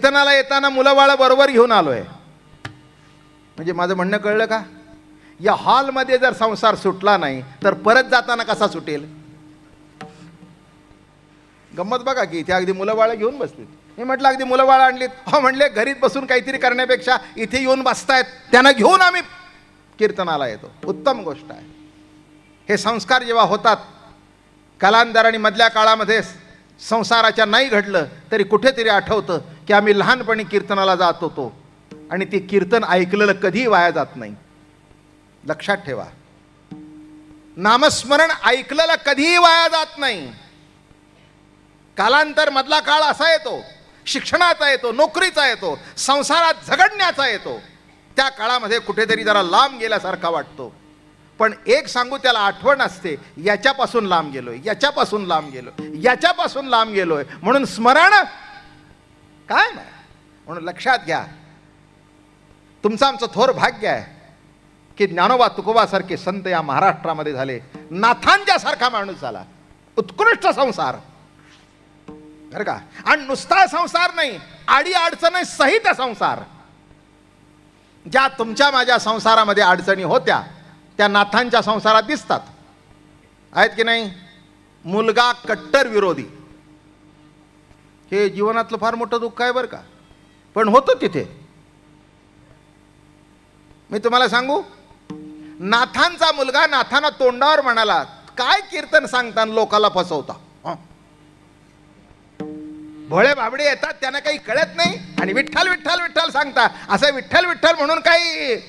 कीर्तनाला येताना मुलं बाळ बरोबर घेऊन आलोय. म्हणजे माझं म्हणणं कळलं का? या हॉलमध्ये जर संसार सुटला नाही तर परत जाताना कसा सुटेल? गंमत बघा की इथे अगदी मुलं बाळ घेऊन बसलीत. मी म्हटलं अगदी मुलं बाळ आणलीत. हो म्हणले घरीत बसून काहीतरी करण्यापेक्षा इथे येऊन बसतायत, त्यांना घेऊन आम्ही कीर्तनाला येतो. उत्तम गोष्ट आहे. हे संस्कार जेव्हा होतात कालांतराने मधल्या काळामध्ये संसाराच्या नाही घडलं तरी कुठेतरी आठवतं की आम्ही लहानपणी कीर्तनाला जात होतो आणि ते कीर्तन ऐकलेलं कधीही वाया जात नाही. लक्षात ठेवा, नामस्मरण ऐकलेलं कधीही वाया जात नाही. कालांतर मधला काळ असा येतो, शिक्षणाचा येतो, नोकरीचा येतो, संसारात झगडण्याचा येतो. त्या काळामध्ये कुठेतरी जरा लांब गेल्यासारखा वाटतो. पण एक सांगू, त्याला आठवण असते, याच्यापासून लांब गेलोय, याच्यापासून लांब गेलोय, याच्यापासून लांब गेलोय. म्हणून स्मरण काय नाही. म्हणून लक्षात घ्या, तुमचं आमचं थोर भाग्य आहे की ज्ञानोबा तुकोबासारखे संत या महाराष्ट्रामध्ये झाले. नाथांच्या सारखा माणूस झाला. उत्कृष्ट संसार बरं का. आणि नुसता संसार नाही, आडी अडचणी सहित संसार. ज्या तुमच्या माझ्या संसारामध्ये अडचणी होत्या त्या नाथांच्या संसारात दिसतात, आहेत की नाही? मुलगा कट्टर विरोधी, हे जीवनातलं फार मोठं दुःख आहे बरं का, पण होतं तिथे. मी तुम्हाला सांगू, नाथांचा मुलगा नाथांना तोंडावर म्हणाला, काय कीर्तन सांगता लोकाला फसवता. भोळे बाबडे येतात, त्यांना काही कळत नाही आणि विठ्ठल विठ्ठल विठ्ठल सांगता. असं विठ्ठल विठ्ठल म्हणून काही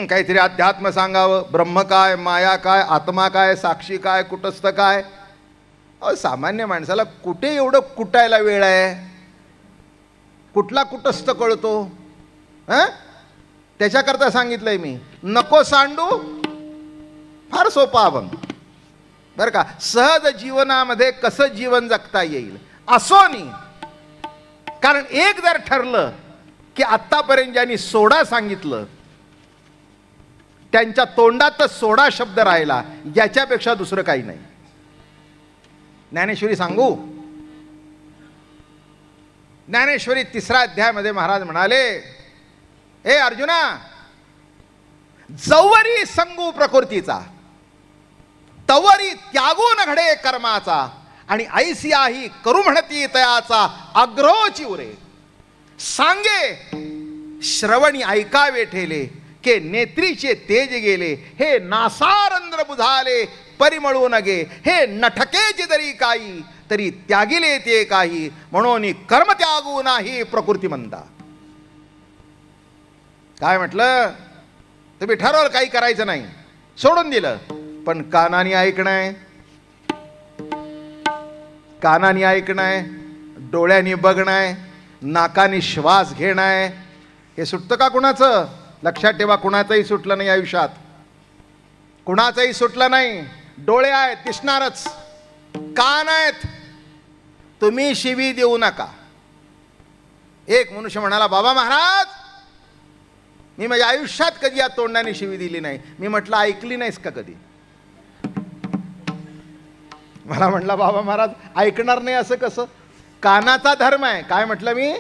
काहीतरी अध्यात्म सांगावं. ब्रह्म काय, माया काय, आत्मा काय, साक्षी काय, कुटस्थ काय. सामान्य माणसाला कुठे एवढं कुटायला वेळ आहे? कुठला कुटस्थ कळतो? त्याच्याकरता सांगितलंय मी, नको सांडू, फार सोपा अभंग बरं का. सहज जीवनामध्ये कसं जीवन जगता येईल असोनी. कारण एक जर ठरलं की आत्तापर्यंत ज्यांनी सोडा सांगितलं त्यांच्या तोंडातच सोडा शब्द राहिला, याच्यापेक्षा दुसरं काही नाही. ज्ञानेश्वरी सांगू, ज्ञानेश्वरी 3रा अध्यायामध्ये महाराज म्हणाले, हे अर्जुना, जवरी संगू प्रकृतीचा तवरी त्यागून घडे कर्माचा, आणि ऐसी आही करू म्हणती तयाचा अग्रोची उरे. सांगे श्रवणी ऐकावे ठेले, के नेत्रीचे तेज गेले, हे नासारंद्र बुधाले परिमळू नगे, हे नठके जिदरी काही तरी त्यागिले ते काही, म्हणून कर्म त्यागू नाही प्रकृती म्हणता. काय म्हटलं? तुम्ही ठरवलं काही करायचं नाही, सोडून दिलं. पण कानाने ऐकणं, कानाने ऐकणं, डोळ्यांनी बघणं, नाकाने श्वास घेणं, हे सुटतं का कुणाचं? लक्षात ठेवा, कुणाचंही सुटलं नाही आयुष्यात, कुणाचंही सुटलं नाही. डोळे आहेत, दिसणारच. कान आहेत, तुम्ही शिवी देऊ नका. एक मनुष्य म्हणाला, बाबा महाराज, मी माझ्या आयुष्यात कधी या तोंडाने शिवी दिली नाही. मी म्हटलं, ऐकली नाहीस का कधी? मला म्हटलं, बाबा महाराज ऐकणार नाही असं कसं? कानाचा धर्म आहे. काय म्हटलं मी?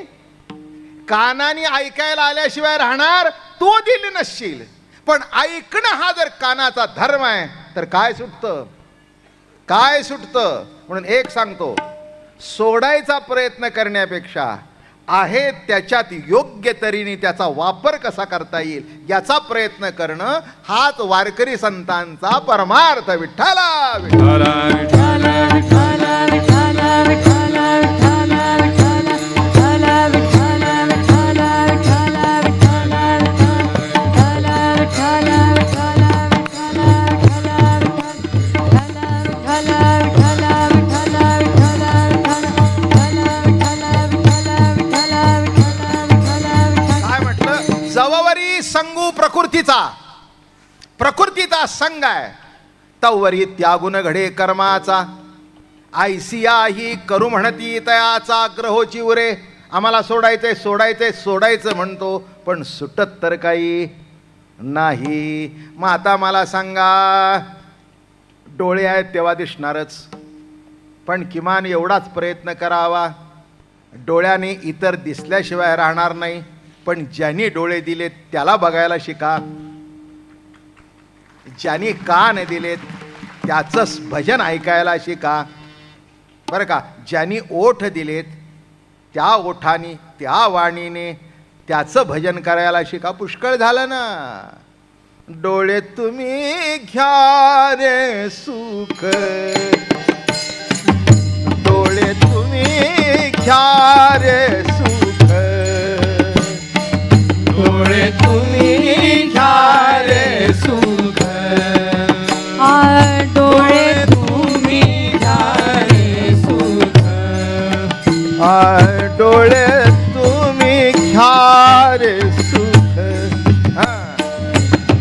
कानाने ऐकायला आल्याशिवाय राहणार तू दिली नसशील, पण ऐकणं हा जर कानाचा धर्म आहे तर काय सुटतं? काय सुटतं? म्हणून एक सांगतो, सोडायचा प्रयत्न करण्यापेक्षा आहे त्याच्यात योग्य तऱ्हेने त्याचा वापर कसा करता येईल याचा प्रयत्न करणं, हाच वारकरी संतांचा परमार्थ. विठ्ठला विठ्ठला विठ्ठला विठ्ठला विठ्ठला विठ्ठला संगू प्रकृतीचा. प्रकृतीचा संग आहे, तवरी त्यागुण घडे कर्माचा. ऐसिया ही करू म्हणती तयाचा ग्रहोची उरे. आम्हाला सोडायचंय सोडायचंय सोडायचं म्हणतो, पण सुटत तर काही नाही. मग आता मला सांगा, डोळे आहेत तेव्हा दिसणारच, पण किमान एवढाच प्रयत्न करावा डोळ्याने इतर दिसल्याशिवाय राहणार नाही, पण ज्यांनी डोळे दिलेत त्याला बघायला शिका. ज्यांनी कान दिलेत त्याचंच भजन ऐकायला शिका. बरं का, ज्यांनी ओठ दिलेत त्या ओठाने त्या वाणीने त्याचं भजन करायला शिका. पुष्कळ झालं ना. डोळे तुम्ही घ्या रे सुख, डोळे तुम्ही घ्या रे सुख, डोळे तुम्ही घ्या रे सुख, डोळे तुम्ही घ्या रे सुख, डोळे तुम्ही घ्या रे सुख,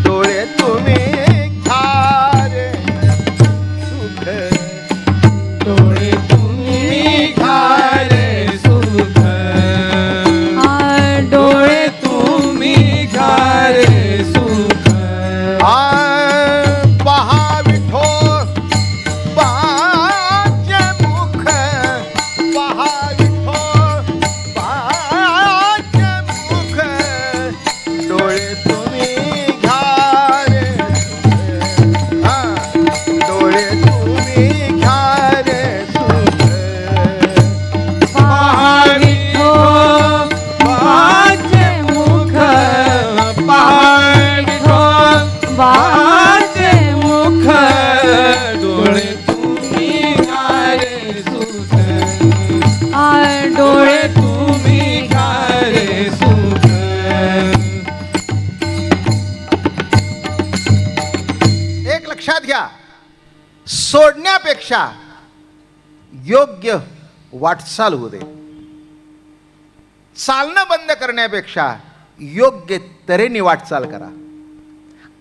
डोळे तुम्ही घ्या रे सुख, डोळे तुम्ही घ्या रे सुख, डोळे तुम्ही घ्या रे सुख. पहा विठो पाचे मुख, पहा विठो पाचे मुख, डोळे तुम्ही घ्या रे सुख, डोळे तुम्ही घ्या रे सुख. पाविठो पाचे मुख, पाविठो पाचे मुख, डोळे तुम्ही घ्या रे सुख, डोळे तुम्ही घ्या रे सुख. एक लक्षात घ्या, सोडण्यापेक्षा योग्य वाटचाल होऊ दे. चालणं बंद करण्यापेक्षा योग्य तऱ्हेने वाटचाल करा.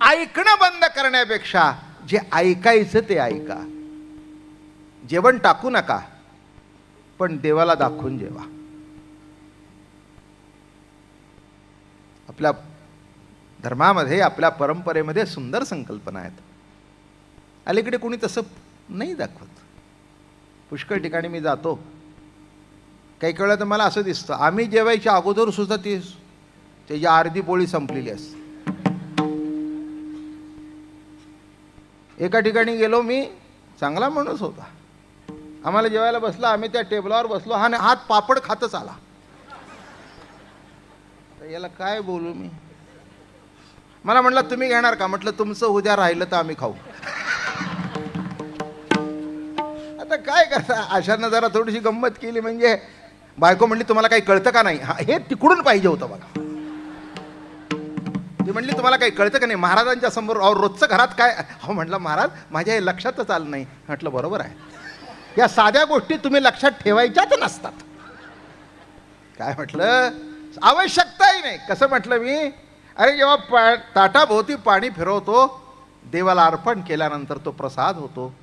ऐकणं बंद करण्यापेक्षा जे ऐकायचं ते ऐका. जेवण टाकू नका, पण देवाला दाखवून जेवा. आपल्या धर्मामध्ये, आपल्या परंपरेमध्ये सुंदर संकल्पना आहेत. अलीकडे कोणी तसं नाही दाखवत. पुष्कळ ठिकाणी मी जातो, काही वेळा तर मला असं दिसतं आम्ही जेवायच्या अगोदर सुद्धा त्याची अर्धी पोळी संपलेली असते. एका ठिकाणी गेलो मी, चांगला माणूस होता, आम्हाला जेवायला बसला, आम्ही त्या टेबलावर बसलो, हा हात पापड खातच आला. याला काय बोलू मी. मला म्हटलं तुम्ही घेणार का. म्हटलं तुमचं उद्या राहिलं तर आम्ही खाऊ. आता काय करता, अशानं जरा थोडीशी गंमत केली. म्हणजे बायको म्हणली तुम्हाला काही कळतं का नाही. हे तिकडून पाहिजे होतं बघा. ती म्हणली तुम्हाला काही कळतं का नाही, महाराजांच्या समोर रोजचं घरात काय. हो म्हटलं महाराज माझ्या हे लक्षातच आलं नाही. म्हटलं बरोबर आहे, या साध्या गोष्टी तुम्ही लक्षात ठेवायच्याच नसतात. काय म्हटलं, आवश्यकताही नाही. कसं म्हटलं मी, अरे जेव्हा ताटाभोवती पाणी फिरवतो, देवाला अर्पण केल्यानंतर तो प्रसाद होतो,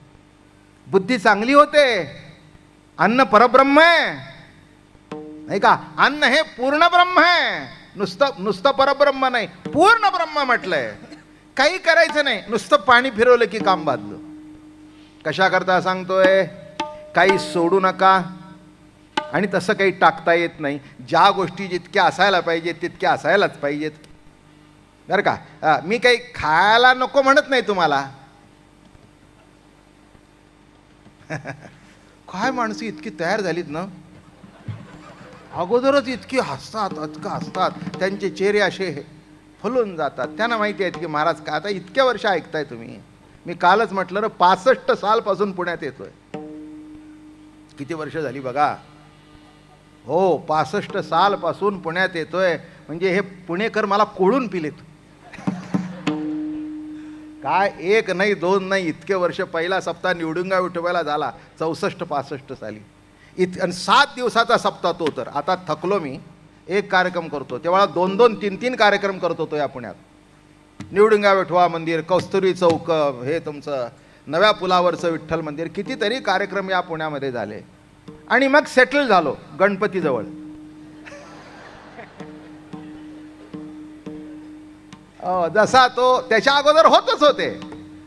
बुद्धी चांगली होते. अन्न परब्रह्म आहे, नाही का. अन्न हे पूर्ण ब्रह्म आहे, नुसतं परब्रह्म नाही, पूर्ण ब्रह्म म्हटलंय. काही करायचं नाही, नुसतं पाणी फिरवलं की काम बांधलं. कशा करता सांगतोय, काही सोडू नका. आणि तसं काही टाकता येत नाही. ज्या गोष्टी जितक्या असायला पाहिजेत तितक्या असायलाच पाहिजेत, बरं का. मी काही खायला नको म्हणत नाही तुम्हाला. काय माणसं इतकी तयार झालीत ना, अगोदरच इतकी हसतात, इतकं हसतात, त्यांचे चेहरे असे फुलून जातात. त्यांना माहिती आहे की महाराज का. आता इतक्या वर्ष ऐकताय तुम्ही. मी कालच म्हटलं ना, 65 सालपासून पुण्यात येतोय. किती वर्ष झाली बघा. हो, 65 सालपासून पुण्यात येतोय. म्हणजे हे पुणेकर मला कोळून पिलेत. काय एक नाही दोन नाही, इतके वर्ष. पहिला सप्ताह निवडुंगा विठोबाला झाला 64-65 साली. आणि 7 दिवसाचा सप्ताह तो. तर आता थकलो मी. एक कार्यक्रम करतो तेव्हा 2-2, 3-3 कार्यक्रम करत होतो या पुण्यात. निवडुंगा विठोबा मंदिर, कौस्तुरी चौक, हे तुमचं नव्या पुलावरचं विठ्ठल मंदिर, कितीतरी कार्यक्रम या पुण्यामध्ये झाले. आणि मग सेटल झालो गणपतीजवळ. जसा तो त्याच्या अगोदर होतच होते.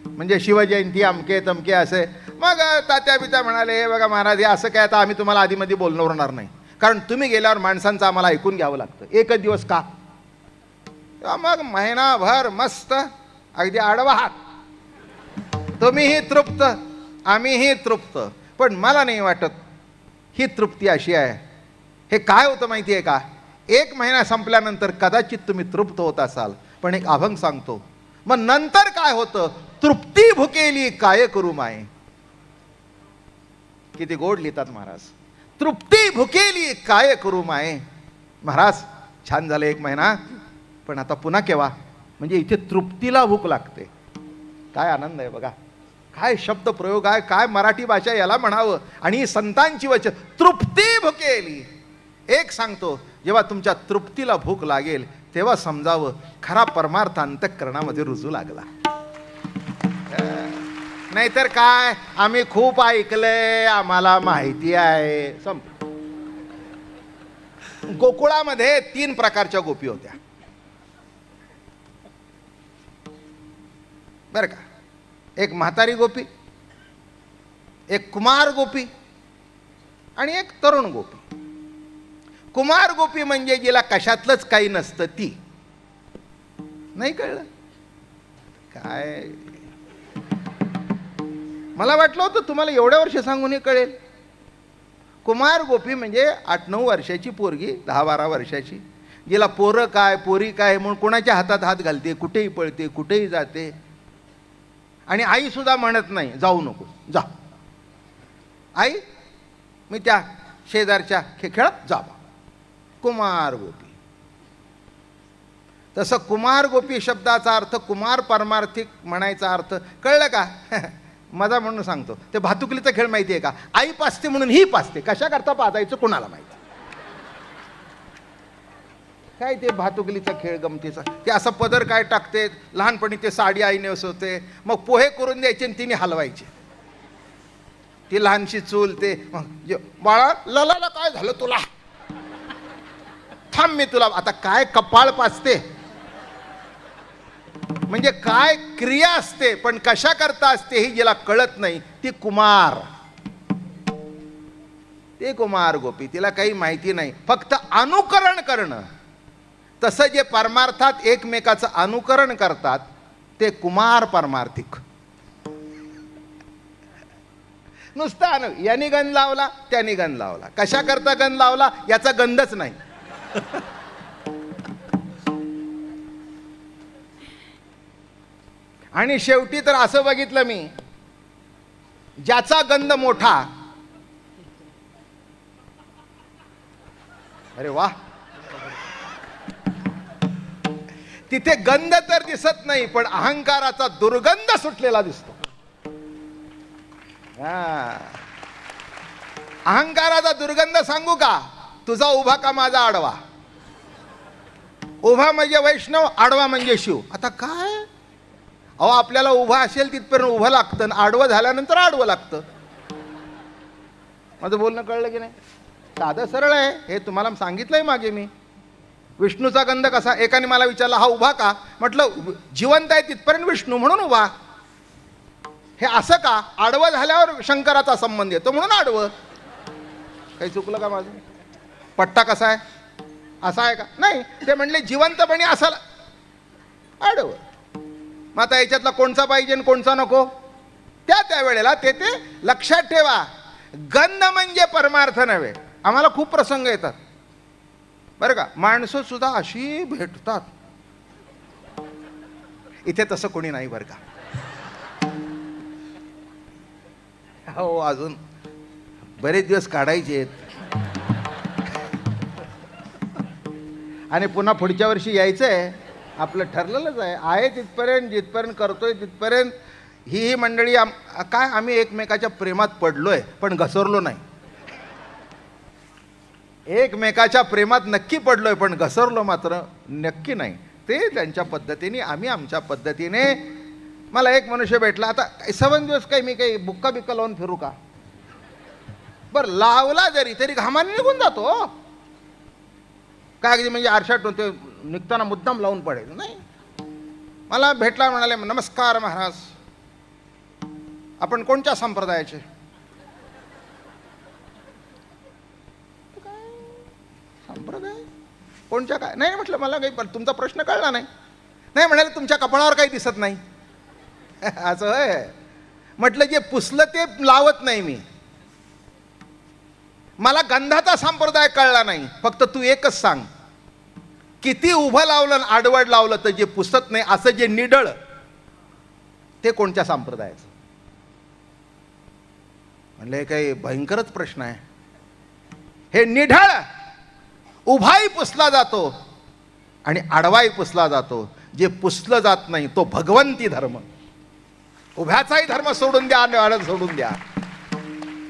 म्हणजे शिवजयंती अमके तमके असे. मग तात्या बित्या म्हणाले, हे बघा महाराज, हे असं काय, आता आम्ही तुम्हाला आधीमध्ये बोलणार नाही. कारण तुम्ही गेल्यावर माणसांचं आम्हाला ऐकून घ्यावं लागतं. एकच दिवस का? तेव्हा मग महिनाभर मस्त अगदी आडवा हात, तुम्हीही तृप्त आम्हीही तृप्त. पण मला नाही वाटत ही तृप्ती अशी आहे. हे काय होतं माहिती आहे का? एक महिना संपल्यानंतर कदाचित तुम्ही तृप्त होत असाल, पण एक अभंग सांगतो, मग नंतर काय होतं? तृप्ती भुकेली काय करू माये. किती गोड लिहितात महाराज. तृप्ती भुकेली काय करू माये. महाराज छान झालं एक महिना, पण आता पुन्हा केव्हा? म्हणजे इथे तृप्तीला भूक लागते. काय आनंद आहे बघा, काय शब्द प्रयोग आहे, काय मराठी भाषा याला म्हणावं. आणि ही संतांची वचन, तृप्ती भुकेली. एक सांगतो, जेव्हा तुमच्या तृप्तीला भूक लागेल तेव्हा समजावं खरा परमार्थ अंतःकरणामध्ये रुजू लागला. नाहीतर काय, आम्ही खूप ऐकलंय, आम्हाला माहिती आहे. गोकुळामध्ये 3 प्रकारच्या गोपी होत्या बरं का. एक म्हातारी गोपी, एक कुमार गोपी आणि एक तरुण गोपी. कुमार गोपी म्हणजे जिला कशातलंच काही नसतं ती. नाही कळलं काय? मला वाटलं होतं तुम्हाला एवढ्या वर्ष सांगून हे कळेल. कुमार गोपी म्हणजे 8-9 वर्षाची पोरगी, 10-12 वर्षाची, जिला पोरं काय पोरी काय म्हणून कोणाच्या हातात हात घालते, कुठेही पळते, कुठेही जाते. आणि आई सुद्धा म्हणत नाही जाऊ नको, जा आई मी त्या शेजारच्या खेळत जा. कुमार गोपी. तसं कुमार गोपी शब्दाचा अर्थ कुमार परमार्थिक म्हणायचा अर्थ कळलं का? मजा म्हणून सांगतो, ते भातुकलीचा खेळ माहिती आहे का? आई पाचते म्हणून ही पाचते. कशा करता पाजायचं कोणाला माहिती. काय ते भातुकलीचा खेळ गमतीचा, ते असं पदर काय टाकते, लहानपणी ते साडी आई नेसवते, मग पोहे करून द्यायचे आणि तिने हलवायचे. ती लहानशी चूल, ते बाळा ललाला काय झालं तुला, थांब मी तुला. आता काय कपाळ पाचते म्हणजे काय क्रिया असते, पण कशा करता असते ही जिला कळत नाही ती कुमार. ते कुमार गोपी, तिला काही माहिती नाही, फक्त अनुकरण करणं. तसं जे परमार्थात एकमेकाचं अनुकरण करतात ते कुमार परमार्थिक. नुसतं याने गंध लावला त्याने गंध लावला, कशा करता गंध लावला याचा गंधच नाही. आणि शेवटी तर असं बघितलं मी, ज्याचा गंध मोठा, अरे वा, तिथे गंध तर दिसत नाही पण अहंकाराचा दुर्गंध सुटलेला दिसतो. अहंकाराचा दुर्गंध सांगू का? तुझा उभा का माझा आडवा. उभा म्हणजे वैष्णव, आडवा म्हणजे शिव. आता काय अहो, आपल्याला उभा असेल तिथपर्यंत उभं लागतं, आडवं झाल्यानंतर आडवं लागतं. माझं बोलणं कळलं की नाही? साधं सरळ आहे हे, तुम्हाला सांगितलंय मागे मी. विष्णूचा गंध कसा? एकाने मला विचारला हा उभा का? म्हटलं जिवंत आहे तिथपर्यंत विष्णू म्हणून उभा. हे असं का? आडवं झाल्यावर शंकराचा संबंध येतो म्हणून आडवं. काही चुकलं का माझं? पट्टा कसा आहे? असा आहे का? नाही, ते म्हणले जिवंतपणे असा आडवं. मग आता याच्यातला कोणचा पाहिजे आणि कोणचा नको त्या वेळेला ते लक्षात ठेवा. गंध म्हणजे परमार्थ नव्हे. आम्हाला खूप प्रसंग येतात बरं का, माणसं सुद्धा अशी भेटतात. इथे तसं कोणी नाही बरं का. हो, अजून बरेच दिवस काढायचे आहेत आणि पुन्हा पुढच्या वर्षी यायचंय. आपलं ठरलेलंच आहे तिथपर्यंत, जिथपर्यंत करतोय तिथपर्यंत. ही मंडळी काय आम्ही एकमेकाच्या प्रेमात पडलोय पण घसरलो नाही. एकमेकाच्या प्रेमात नक्की पडलोय पण घसरलो मात्र नक्की नाही. ते त्यांच्या पद्धतीने, आम्ही आमच्या पद्धतीने. मला एक मनुष्य भेटला, आता 7 दिवस काही मी काही बुक्का बिक्का लावून फिरू का? बरं लावला जरी तरी घामाने निघून जातो काय, अगदी म्हणजे आरशातून ते निघताना मुद्दाम लावून पडेल नाही. मला भेटला, म्हणाले नमस्कार महाराज, आपण कोणत्या संप्रदायाचे? संप्रदाय कोणच्या काय नाही म्हटलं, मला काही तुमचा प्रश्न कळला नाही. नाही म्हणाले तुमच्या कपाळावर काही दिसत नाही. असं होय. म्हटलं जे पुसलं ते लावत नाही मी. मला गंधाचा संप्रदाय कळला नाही. फक्त तू एकच सांग, किती उभं लावलं आणि आडवड लावलं तर जे पुसत नाही असं जे निडळ, ते कोणत्या संप्रदायाचं? म्हणलं हे काही भयंकरच प्रश्न आहे. हे निढळ उभाही पुसला जातो आणि आडवाही पुसला जातो. जे पुसलं जात नाही तो भगवंती धर्म. उभ्याचाही धर्म सोडून द्या आणि आडवा सोडून द्या.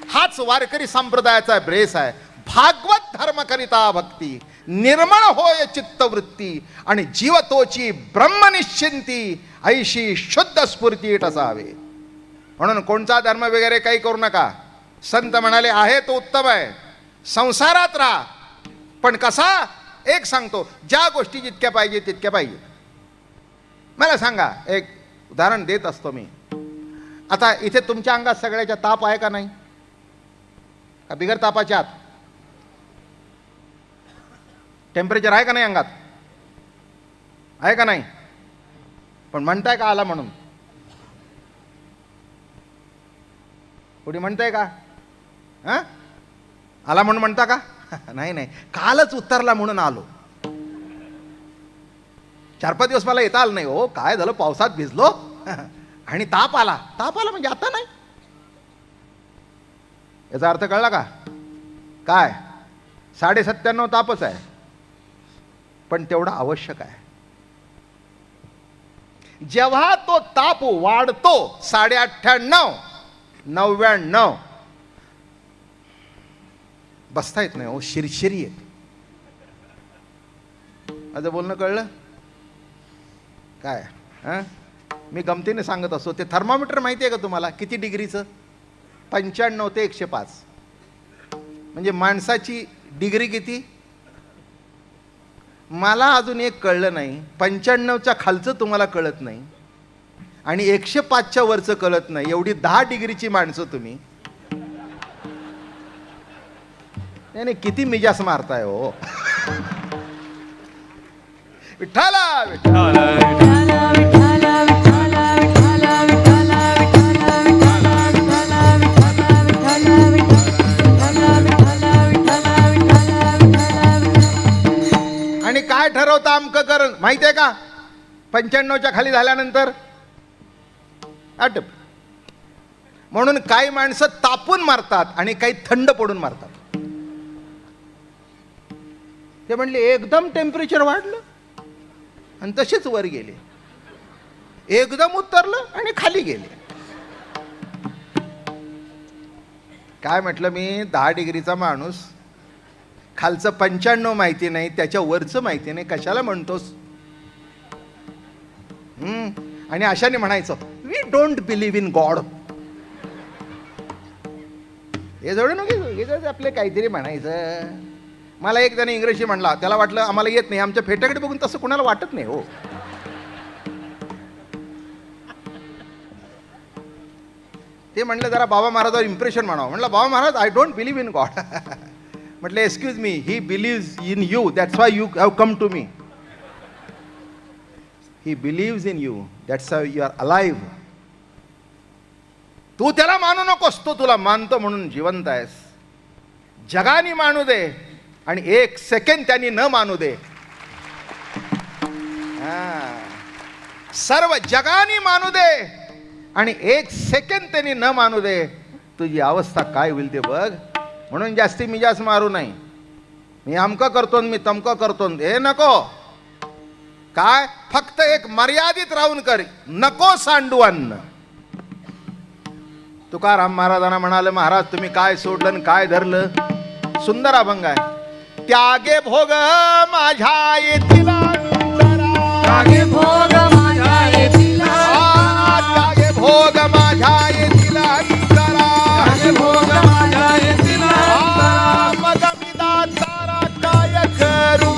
हाच वारकरी संप्रदायाचा ब्रेस आहे. भागवत धर्म करिता भक्ती, निर्मळ होय चित्तवृत्ती आणि जीवतोची ब्रह्मनिश्चिंती, ऐशी शुद्ध स्फूर्ती असावे. म्हणून कोणता धर्म वगैरे काही करू नका. संत म्हणाले आहे तो उत्तम आहे, संसारात राहा. पण कसा? एक सांगतो, ज्या गोष्टी जितक्या पाहिजे तितक्या पाहिजे. मला सांगा, एक उदाहरण देत असतो मी. आता इथे तुमच्या अंगात सगळ्याच्या ताप आहे का नाही? का बिगर तापाच्या आत टेम्परेचर आहे का नाही? अंगात आहे का नाही? पण म्हणताय का आला म्हणून? कोणी म्हणताय का? हा, आला म्हणून म्हणता का? नाही नाही, कालच उतरला म्हणून आलो. 4-5 दिवस मला येता आलं नाही. हो काय झालं, पावसात भिजलो आणि ताप आला. ताप आला म्हणजे आता नाही. याचा अर्थ कळला का? काय 97.5 तापच आहे, पण तेवढा आवश्यक आहे. जेव्हा तो ताप वाढतो 98, 99, बसता येत नाही. हो शिरशिरी येते. माझं बोलणं कळलं काय? मी गमतीने सांगत असतो. ते थर्मामीटर माहिती आहे का तुम्हाला किती डिग्रीचं? 95 ते 105. म्हणजे माणसाची डिग्री किती? मला अजून एक कळलं नाही. 95च्या खालचं तुम्हाला कळत नाही आणि 105च्या वरचं कळत नाही. एवढी 10 डिग्रीची माणसं तुम्ही. नाही किती मिजास मारताय हो. विठ्ठला विठ्ठला आणि काय ठरवता अमकं कर माहिती आहे का? 95च्या खाली झाल्यानंतर आटप. म्हणून काही माणसं तापून मारतात आणि काही थंड पडून मारतात. ते म्हणले एकदम टेम्परेचर वाढलं आणि तसेच वर गेले. एकदम उतरलं आणि खाली गेले. काय म्हटलं मी, 10 डिग्रीचा माणूस, खालचं 95 माहिती नाही, त्याच्या वरचं माहिती नाही, कशाला म्हणतोस? आणि अशाने म्हणायचं we don't believe in God. हे जोडू नको आपले काहीतरी म्हणायचं. मला एक जण इंग्रजी म्हणला, त्याला वाटलं आम्हाला येत नाही. आमच्या फेट्याकडे बघून तसं कुणाला वाटत नाही हो. ते म्हणलं जरा बाबा महाराजावर इम्प्रेशन म्हणावं. म्हणलं Baba Maharaj I don't believe in God. म्हटलं excuse me, he believes in you, that's why you have come to me. He believes in you, that's why you are alive. तू त्याला मानू नकोस, तो तुला मानतो म्हणून जिवंत आहेस. जगाने मानू दे आणि 1 सेकंड त्यांनी न मानू दे. सर्व जगाने मानू दे आणि 1 सेकंड त्यांनी न मानू दे. तुझी अवस्था काय होईल ते बघ. म्हणून जास्ती मिजास मारू नाही. मी अमकं करतो मी तमकं करतो हे नको. काय फक्त एक मर्यादित राहून कर, नको सांडू अन्न. तुकाराम महाराजांना म्हणाले, महाराज तुम्ही काय सोडलं आणि काय धरलं? सुंदर अभंग आहे. त्यागे भोग माझ्या येतीला, त्यागे भोग माझ्या येतीला, त्यागे भोग माझ्या येतीला, त्यागे भोग माझ्या येतीला. मग मी दातारा काय करू?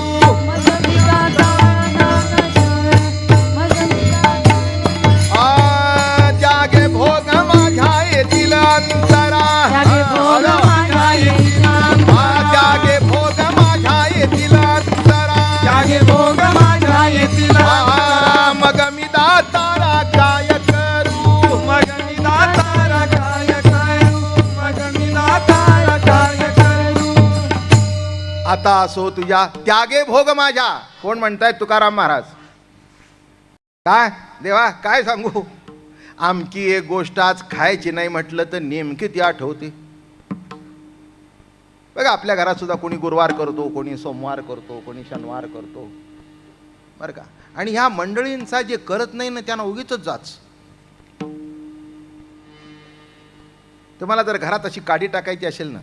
त्यागे भोग माझ्या येतीला अंतरा, त्यागे भोग माझ्या येतीला आता असो तुझ्या त्यागे भोग माझ्या. कोण म्हणतायत? तुकाराम महाराज. काय देवा काय सांगू, आमकी एक गोष्ट आज खायची नाही म्हटलं तर नेमकी ती आठवते. बघा आपल्या घरात सुद्धा कोणी गुरुवार करतो, कोणी सोमवार करतो, कोणी शनिवार करतो बरं का. आणि ह्या मंडळींचा जे करत नाही ना त्यांना उगीच जाच. तुम्हाला जर घरात अशी काडी टाकायची असेल ना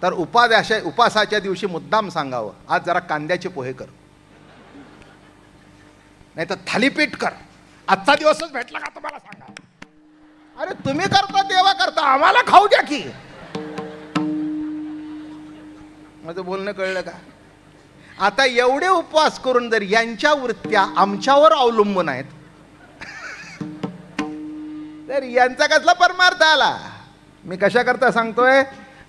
तर उपासाच्या दिवशी मुद्दाम सांगावं, आज जरा कांद्याचे पोहे कर, नाही तर थालीपीठ कर. आजचा दिवसच भेटला का तुम्हाला सांगा. अरे तुम्ही करता देवा करता, आम्हाला खाऊ द्या की. माझं बोलणं कळलं का? आता एवढे उपवास करून जर यांच्या वृत्त्या आमच्यावर अवलंबून आहेत तर यांचा कसला परमार्थ आला. मी कशा करता सांगतोय,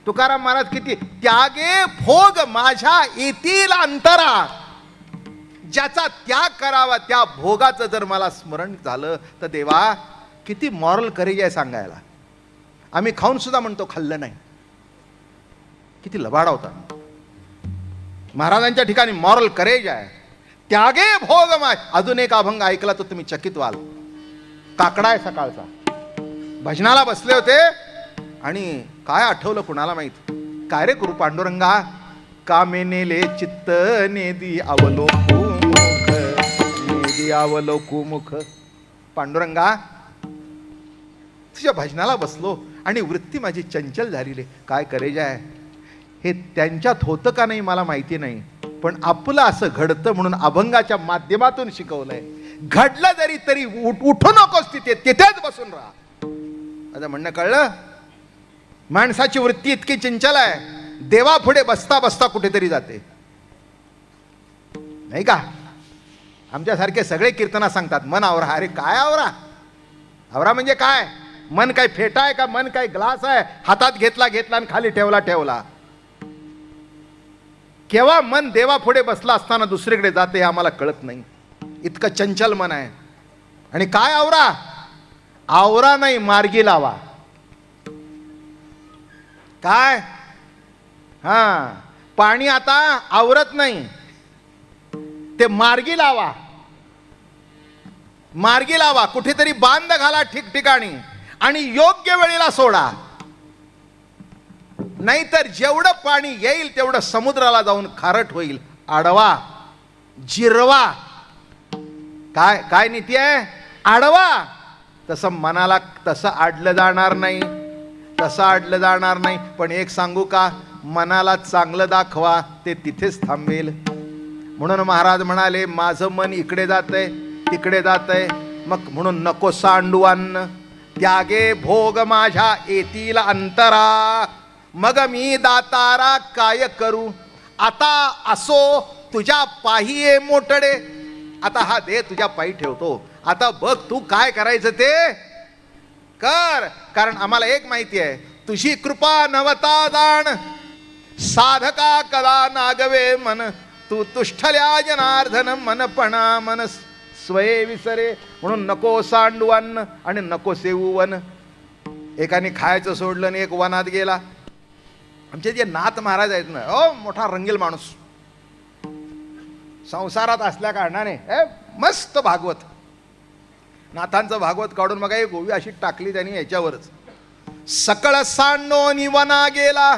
तुकाराम महाराज किती त्यागे भोग माझ्या येतील अंतरा. ज्याचा त्याग करावा त्या भोगाचं जर मला स्मरण झालं तर देवा किती मॉरल करेज आहे सांगायला. आम्ही खाऊन सुद्धा म्हणतो खाल्लं नाही. किती लबाडा होता. महाराजांच्या ठिकाणी मॉरल करेज आहे. त्यागे भोग माय. अजून एक अभंग ऐकला तर तुम्ही चकित व्हाल. काकडा आहे सकाळचा, भजनाला बसले होते आणि काय आठवलं कुणाला माहित. काय रे करू पांडुरंगा, कामे नेले चित्त नेदी अवलोकू मुख, नेदी अवलोकू मुख. पांडुरंगा तुझ्या भजनाला बसलो आणि वृत्ती माझी चंचल झालेली. काय करेज आहे. हे त्यांच्यात होतं का नाही मला माहिती नाही, पण आपलं असं घडतं म्हणून अभंगाच्या माध्यमातून शिकवलंय. घडलं जरी तरी उठू नकोस तिथे, तिथेच बसून राहा. आता म्हणणं कळलं. माणसाची वृत्ती इतकी चंचल आहे, देवा पुढे बसता बसता कुठेतरी जाते नाही का. आमच्यासारखे सगळे कीर्तना सांगतात मन आवरा. अरे काय आवरा. आवरा म्हणजे काय? मन काय फेटा आहे का? मन काय ग्लास आहे? हातात घेतला आणि खाली ठेवला. केव्हा मन देवा पुढे बसला असताना दुसरीकडे जाते हे आम्हाला कळत नाही. इतकं चंचल मन आहे. आणि काय आवरा? आवरा नाही, मार्गी लावा. काय? हा, पाणी आता आवरत नाही, ते मार्गी लावा. मार्गी लावा, कुठेतरी बांध घाला ठिकठिकाणी आणि योग्य वेळेला सोडा. नाहीतर जेवढं पाणी येईल तेवढं समुद्राला जाऊन खारट होईल. अडवा, जिरवा. काय काय नीती आहे? अडवा. तसं मनाला तसं आडलं जाणार नाही, तसं आडलं जाणार नाही. पण एक सांगू का, मनाला चांगलं दाखवा, ते तिथेच थांबेल. म्हणून महाराज म्हणाले माझं मन इकडे जातंय तिकडे जातंय, मग म्हणून नको सांडू अन्न. त्यागे भोग माझ्या येतील अंतरा, मग मी दातारा काय करू. आता असो तुझ्या पाही मोठडे. आता हा दे तुझ्या पायी ठेवतो, आता बघ तू काय करायचं ते कर. कारण आम्हाला एक माहिती आहे, तुझी कृपा नवता दान, साधका कला नागवे मन. तू तुष्ठल्या जनार्दन मनपणा मन स्वये विसरे. म्हणून नको सांडू अन्न आणि नको सेवू वन. एकाने खायचं सोडलं आणि एक वनात गेला. आमचे जे नाथ महाराज आहेत ना, मोठा रंगील माणूस, संसारात असल्या कारणाने मस्त भागवत, नाथांचं भागवत काढून मग एक गोवी अशी टाकली त्यांनी याच्यावरच. सकळ सांडोनी वना गेला,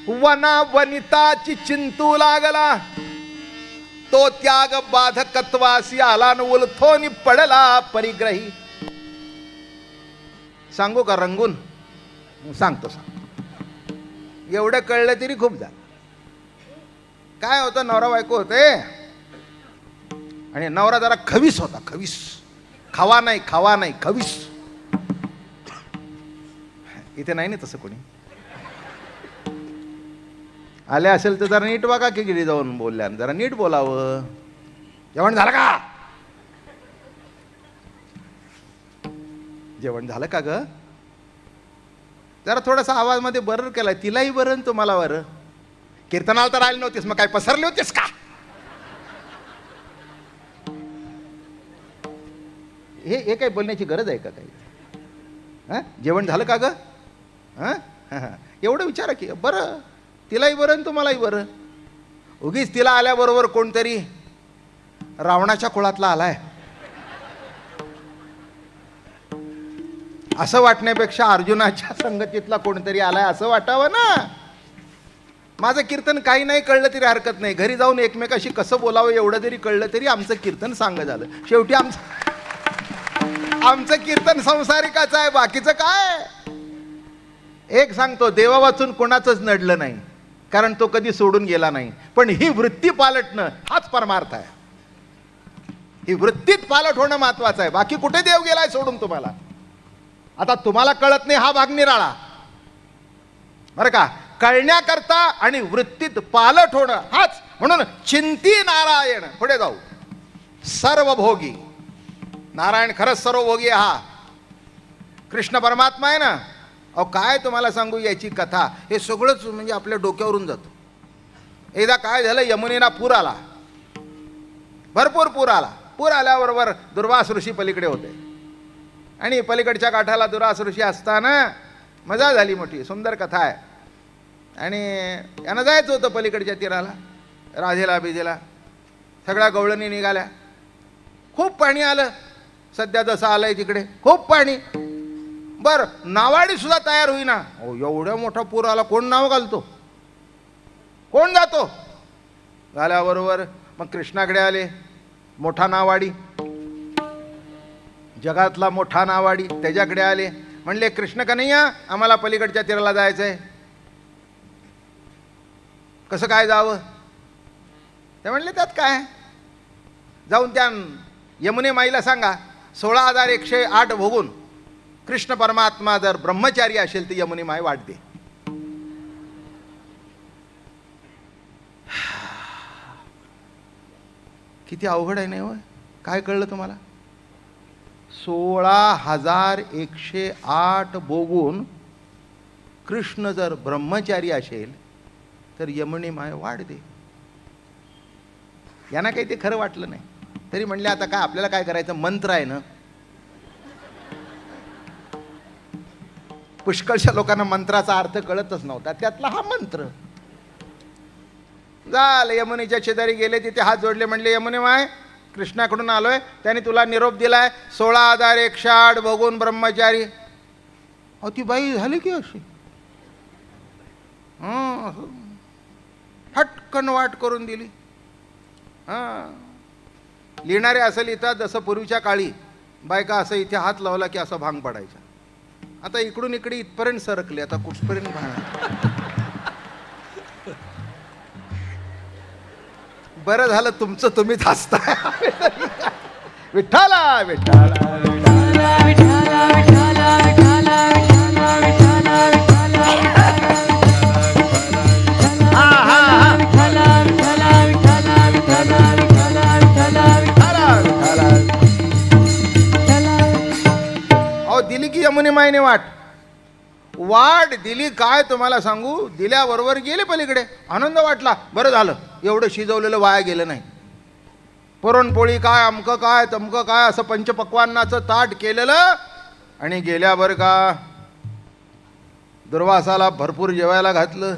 वना वनिताची चिंतू लागला. तो त्याग बाधकत्वासी आला न उलथोनी पडला परिग्रही. सांगू का रंगून? सांगतो. एवढं कळलं तरी खूप झालं. काय होतं, नवरा बायको होते आणि नवरा जरा खवीस होता. खवीस, खावा नाही खवीस. इथे नाही ना तसं कोणी. आले असेल तर जरा नीट बघा की गिरी जाऊन बोलल्या, जरा नीट बोलावं. जेवण झालं का? जेवण झालं का ग? जरा थोडासा आवाज मध्ये बरं केलाय. तिलाही बरं तुम्हाला बरं. कीर्तनाला तर आली नव्हतीस, मग काय पसरली होतीस का? हे काही बोलण्याची गरज आहे का काही? जेवण झालं का ग? एवढं विचारा की बरं तिलाही बरं आणि तुम्हालाही बरं. उगीच तिला आल्याबरोबर कोणतरी रावणाच्या कुळातला आलाय असं वाटण्यापेक्षा अर्जुनाच्या संगतीतला कोणतरी आलाय असं वाटावं ना. माझं कीर्तन काही नाही कळलं तरी हरकत नाही. घरी जाऊन एकमेकाशी कसं बोलावं एवढं जरी कळलं तरी आमचं कीर्तन सांग झालं. शेवटी आमचं कीर्तन संसारिकाचं आहे, बाकीचं काय. एक सांगतो, देवा वाचून कोणाचंच नडलं नाही, कारण तो कधी सोडून गेला नाही. पण ही वृत्ती पालटणं हाच परमार्थ आहे. ही वृत्तीत पालट होणं महत्वाचं आहे. बाकी कुठे देव गेलाय सोडून तुम्हाला. आता तुम्हाला कळत नाही हा भाग निराळा बरं का. कळण्याकरता आणि वृत्तीत पालट होणं हाच. म्हणून चिंती नारायण. पुढे जाऊ. सर्वभोगी नारायण खरंच सर्वभोगी हा कृष्ण परमात्मा आहे ना. अहो काय तुम्हाला सांगू याची कथा. हे सगळंच म्हणजे आपल्या डोक्यावरून जातं. एकदा काय झालं, यमुनेला पूर आला, भरपूर पूर आला. पूर आल्याबरोबर दुर्वास ऋषी पलीकडे होते आणि पलीकडच्या काठाला दुर्वास ऋषी असताना मजा झाली मोठी. सुंदर कथा आहे. आणि यांना जायचं होतं पलीकडच्या तीराला, राधेला बिजेला. सगळ्या गवळणी निघाल्या. खूप पाणी आलं, सध्या जसं आलंय तिकडे खूप पाणी. बर नावाडी सुद्धा तयार होईना. हो एवढ्या मोठा पूर आला, कोण नाव घालतो, कोण जातो. झाल्याबरोबर मग कृष्णाकडे आले. मोठा नावाडी, जगातला मोठा नावाडी, त्याच्याकडे आले. म्हणले कृष्ण कन्हैया आम्हाला पलीकडच्या तीराला जायचंय, कसं काय जावं. ते म्हणले त्यात काय, जाऊन त्या यमुने माईला सांगा 16,108 भोगून कृष्ण परमात्मा जर ब्रह्मचारी असेल तर यमुने माई वाढते. किती अवघड आहे नाही होय. काय कळलं तुम्हाला. 16,108 भोगून कृष्ण जर ब्रह्मचारी असेल तर यमुने माय वाढते. यांना काही ते खरं वाटलं नाही. तरी म्हणले आता काय आपल्याला काय करायचं, मंत्र आहे ना. पुष्कळशा लोकांना मंत्राचा अर्थ कळतच नव्हता, त्यातला हा मंत्र. झालं यमुनेच्या शेजारी गेले, तिथे हात जोडले. म्हणले यमुने माय कृष्णाकडून आलोय, त्याने तुला निरोप दिलाय 16,108 भोगून ब्रह्मचारी. अहो ती बाई झाली की अशी फटकन वाट करून दिली. लिहिणारे असं लिहितात जसं पूर्वीच्या काळी बायका असं इथे हात लावला की असं भांग पडायचा. आता इकडून इकडे इथपर्यंत सरकले, आता कुठपर्यंत भांग. बरं झालं तुमचं तुम्हीच हसताय. विठ्ठला विठ्ठला दिली की यमुने माईने वाट दिली. काय तुम्हाला सांगू, दिल्याबरोबर गेले पलीकडे. आनंद वाटला. बरं झालं एवढं शिजवलेलं वाया गेलं नाही. पुरणपोळी काय, अमकं काय, तमकं काय, असं पंचपक्वान्नाचं ताट केलेलं. आणि गेल्यावर का दुर्वासाला भरपूर जेवायला घातलं.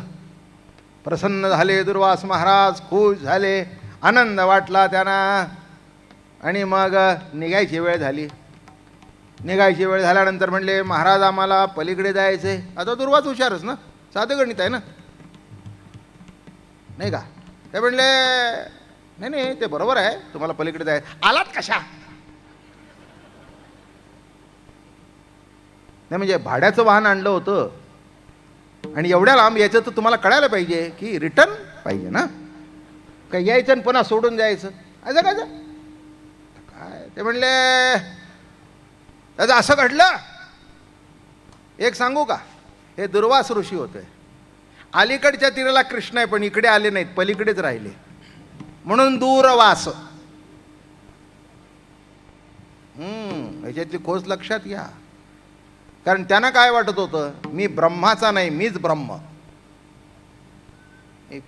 प्रसन्न झाले दुर्वास महाराज, खुश झाले, आनंद वाटला त्यांना. आणि मग निघायची वेळ झाली. निघायची वेळ झाल्यानंतर म्हणले महाराज आम्हाला पलीकडे जायचंय. आता दुर्वास हुशारच ना, साधं गणित आहे ना, नाही का. ते म्हणले नाही नाही ते बरोबर आहे, तुम्हाला पलीकडे जायचं. आलात कशा. नाही म्हणजे भाड्याचं वाहन आणलं होतं आणि एवढ्या लांब यायचं तर तुम्हाला कळायला पाहिजे की रिटर्न पाहिजे ना. काय यायचं आणि पुन्हा सोडून जायचं असं काय. ते म्हणले दादा असं घडलं. एक सांगू का, हे दुर्वास ऋषी होते. अलीकडच्या तीराला कृष्ण आहे पण इकडे आले नाहीत, पलीकडेच राहिले, म्हणून दूरवास. याच्यातली खोज लक्षात घ्या. कारण त्यांना काय वाटत होतं, मी ब्रह्माचा नाही, मीच ब्रह्म.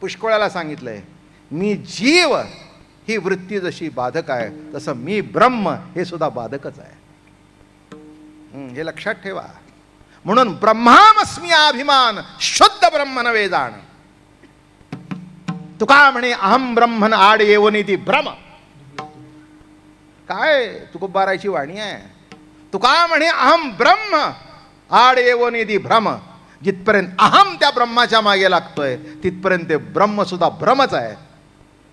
पुष्कळाला सांगितलंय, मी जीव ही वृत्ती जशी बाधक आहे तसं मी ब्रह्म हे सुद्धा बाधकच आहे. हे लक्षात ठेवा. म्हणून ब्रह्मामस्मी अभिमान शुद्ध ब्रह्म नवे जाण. तुका म्हणे अहम ब्रह्मन आड येवनी भ्रम. काय तुकोबाराची वाणी आहे. तुका म्हणे अहम ब्रह्म आड येवनी भ्रम. जिथपर्यंत अहम त्या ब्रह्माच्या मागे लागतोय तिथपर्यंत ते ब्रह्म सुद्धा भ्रमच आहे.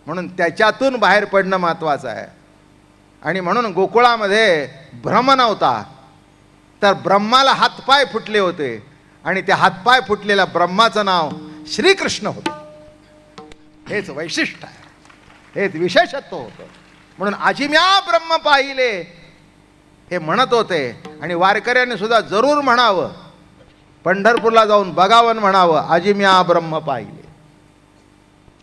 म्हणून त्याच्यातून बाहेर पडणं महत्वाचं आहे. आणि म्हणून गोकुळामध्ये भ्रम नव्हता तर ब्रह्माला हातपाय फुटले होते आणि त्या हातपाय फुटलेल्या ब्रह्माचं नाव श्रीकृष्ण होतं. हेच वैशिष्ट्य आहे, हेच विशेषत्व होतं. म्हणून आजिम्या ब्रह्म पाहिले हे म्हणत होते. आणि वारकऱ्यांनी सुद्धा जरूर म्हणावं, पंढरपूरला जाऊन बघावं म्हणावं, आजिम्या ब्रह्म पाहिले.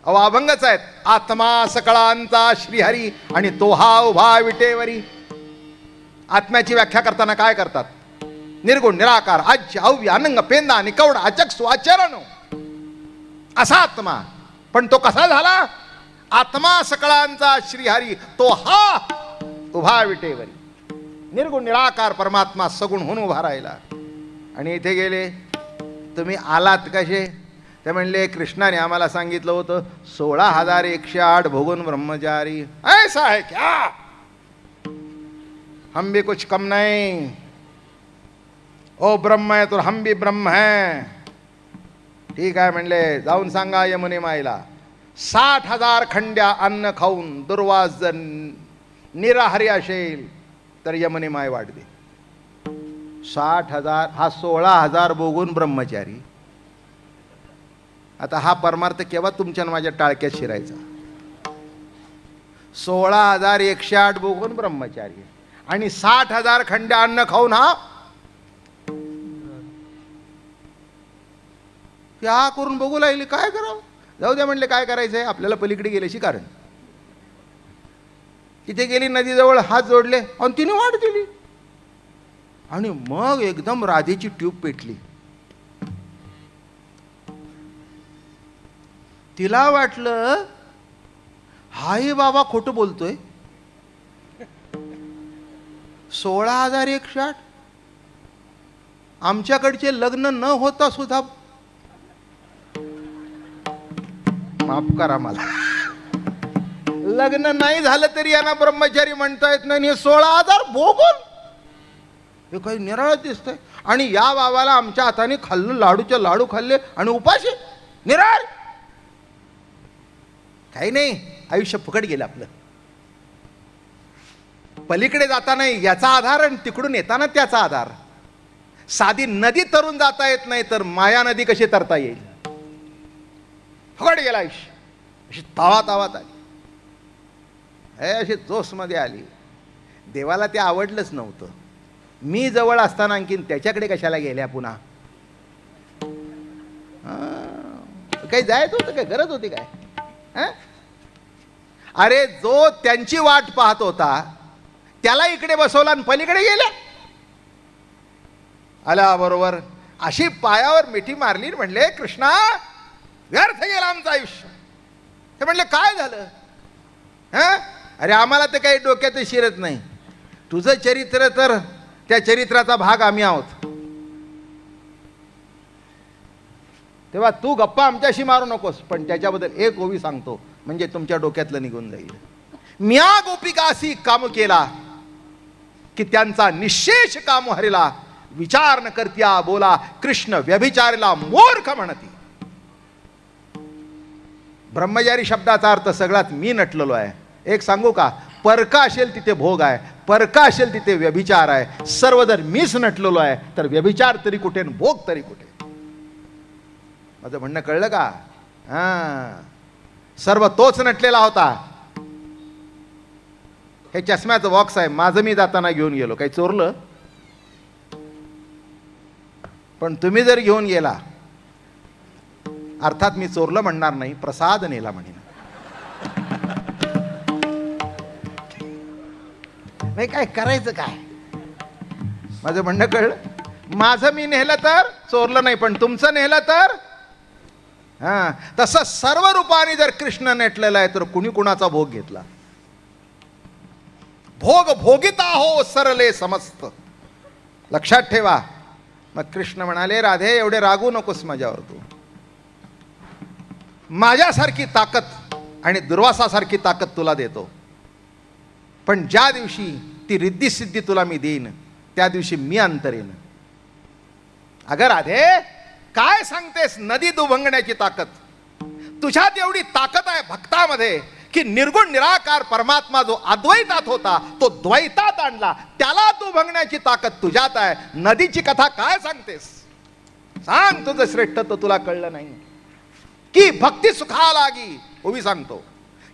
अहो अभंगच आहेत. आत्मा सकळांचा श्रीहरी आणि तो हा उभा विटेवरी. आत्म्याची व्याख्या करताना काय करतात? निर्गुण निराकार आज्य अव्य अनंग पेंदा निकवडा अचक्षु आचरण असा आत्मा. पण तो कसा झाला? आत्मा सकळांचा श्रीहरी तो हा उभा विटेवरी. निर्गुण निराकार परमात्मा सगुण होऊन उभा राहिला. आणि इथे गेले, तुम्ही आलात कसे? ते म्हणले कृष्णाने आम्हाला सांगितलं होतं 16,108 भोगून ब्रह्मचारी. ऐसा है क्या? हम भी कुछ कम नहीं. ओ ब्रह्म है तो हम भी ब्रह्म है. ठीक आहे म्हणले, जाऊन सांगा यमुने माईला 60,000 खंड्या अन्न खाऊन दुर्वास जर निराहारी असेल तर यमुने माय वाढ दे. 60,000 हा 16,000 भोगून ब्रह्मचारी. आता हा परमार्थ केव्हा तुमच्या माझ्या टाळक्यात शिरायचा? 16,108 भोगून ब्रह्मचारी आणि 60,000 खंड्या अन्न खाऊन हा त्या करून बघू लागले. काय करावं? जाऊ द्या म्हणले, काय करायचंय आपल्याला पलीकडे गेल्याशी कारण. तिथे गेली, नदीजवळ हात जोडले आणि तिने वाट दिली. आणि मग एकदम राधेची ट्यूब पेटली. तिला वाटलं हाय बाबा खोटं बोलतोय. 16,108 आमच्याकडचे लग्न न होता सुद्धा, माफ करा मला, लग्न नाही झालं तरी यांना ब्रह्मचारी म्हणता येत नाही. 16,000 भोगून हे काही निराळच दिसतंय. आणि या बाबाला आमच्या हाताने खाल्लं, लाडूचे लाडू खाल्ले आणि उपाशी निराळ. काही नाही, आयुष्य फुकट गेलं आपलं. पलीकडे जाताना याचा आधार आणि तिकडून येताना त्याचा आधार. साधी नदी तरून जाता येत नाही तर माया नदी कशी तरता येईल? फुकट गेला आयुष्य. अशी तावात आली, हे अशी जोशमध्ये आली. देवाला ते आवडलंच नव्हतं. मी जवळ असताना आणखीन त्याच्याकडे कशाला गेल्या पुन्हा? काही जायचं होतं काय? गरज होती काय? अरे जो त्यांची वाट पाहत होता त्याला इकडे बसवला आणि पलीकडे गेल्या. आल्याबरोबर अशी पायावर मिठी मारली. म्हणले कृष्णा व्यर्थ गेलं आमचं आयुष्य. ते म्हणले काय झालं? अरे आम्हाला तर काही डोक्यात शिरत नाही. तुझं चरित्र तर त्या चरित्राचा भाग आम्ही आहोत. तेव्हा तू गप्पा आमच्याशी मारू नकोस, पण त्याच्याबद्दल एक ओवी सांगतो म्हणजे तुमच्या डोक्यातलं निघून जाईल. म्या गोपिकासी काम केला की त्यांचा निशेष काम हरिला. विचार न करत्या बोला कृष्ण व्यभिचारीला मूर्ख म्हणती. ब्रह्मचारी शब्दाचा अर्थ सगळ्यात मी नटलेलो आहे. एक सांगू का? परका असेल तिथे भोग आहे, परका असेल तिथे व्यभिचार आहे. सर्व जर मीच नटलेलो आहे तर व्यभिचार तरी कुठे आणि भोग तरी कुठे? माझं म्हणणं कळलं का? सर्व तोच नटलेला होता. हे चष्म्याचं बॉक्स आहे, माझं मी जाताना घेऊन गेलो. काही चोरलं? पण तुम्ही जर घेऊन गेला, अर्थात मी चोरलं म्हणणार नाही, प्रसाद नेला म्हणेन. नाही काय करायचं काय? माझं म्हणणं कळलं? माझं मी नेलं तर चोरलं नाही, पण तुमचं नेलं तर तसं सर्व रूपाने जर कृष्ण नटलेला आहे तर कुणी कुणाचा भोग घेतला? भोग भोगिता हो सरले समस्त. लक्षात ठेवा, मग कृष्ण म्हणाले, राधे एवढे रागू नकोस माझ्यावर तू. माझ्यासारखी ताकद आणि दुर्वासासारखी ताकद तुला देतो, पण ज्या दिवशी ती रिद्धी सिद्धी तुला मी देईन त्या दिवशी मी अंतरेन. अगं राधे, काय सांगतेस? नदी दुभंगण्याची ताकद. तुझ्यात एवढी ताकद आहे भक्तामध्ये की निर्गुण निराकार परमात्मा जो अद्वैतात होता तो द्वैतात आणला, त्याला दुभंगण्याची ताकद तुझ्यात आहे. नदीची कथा काय सांगतेस? सांग, तुझं श्रेष्ठत्व तुला कळलं नाही की भक्ती सुखा लागी. उभी सांगतो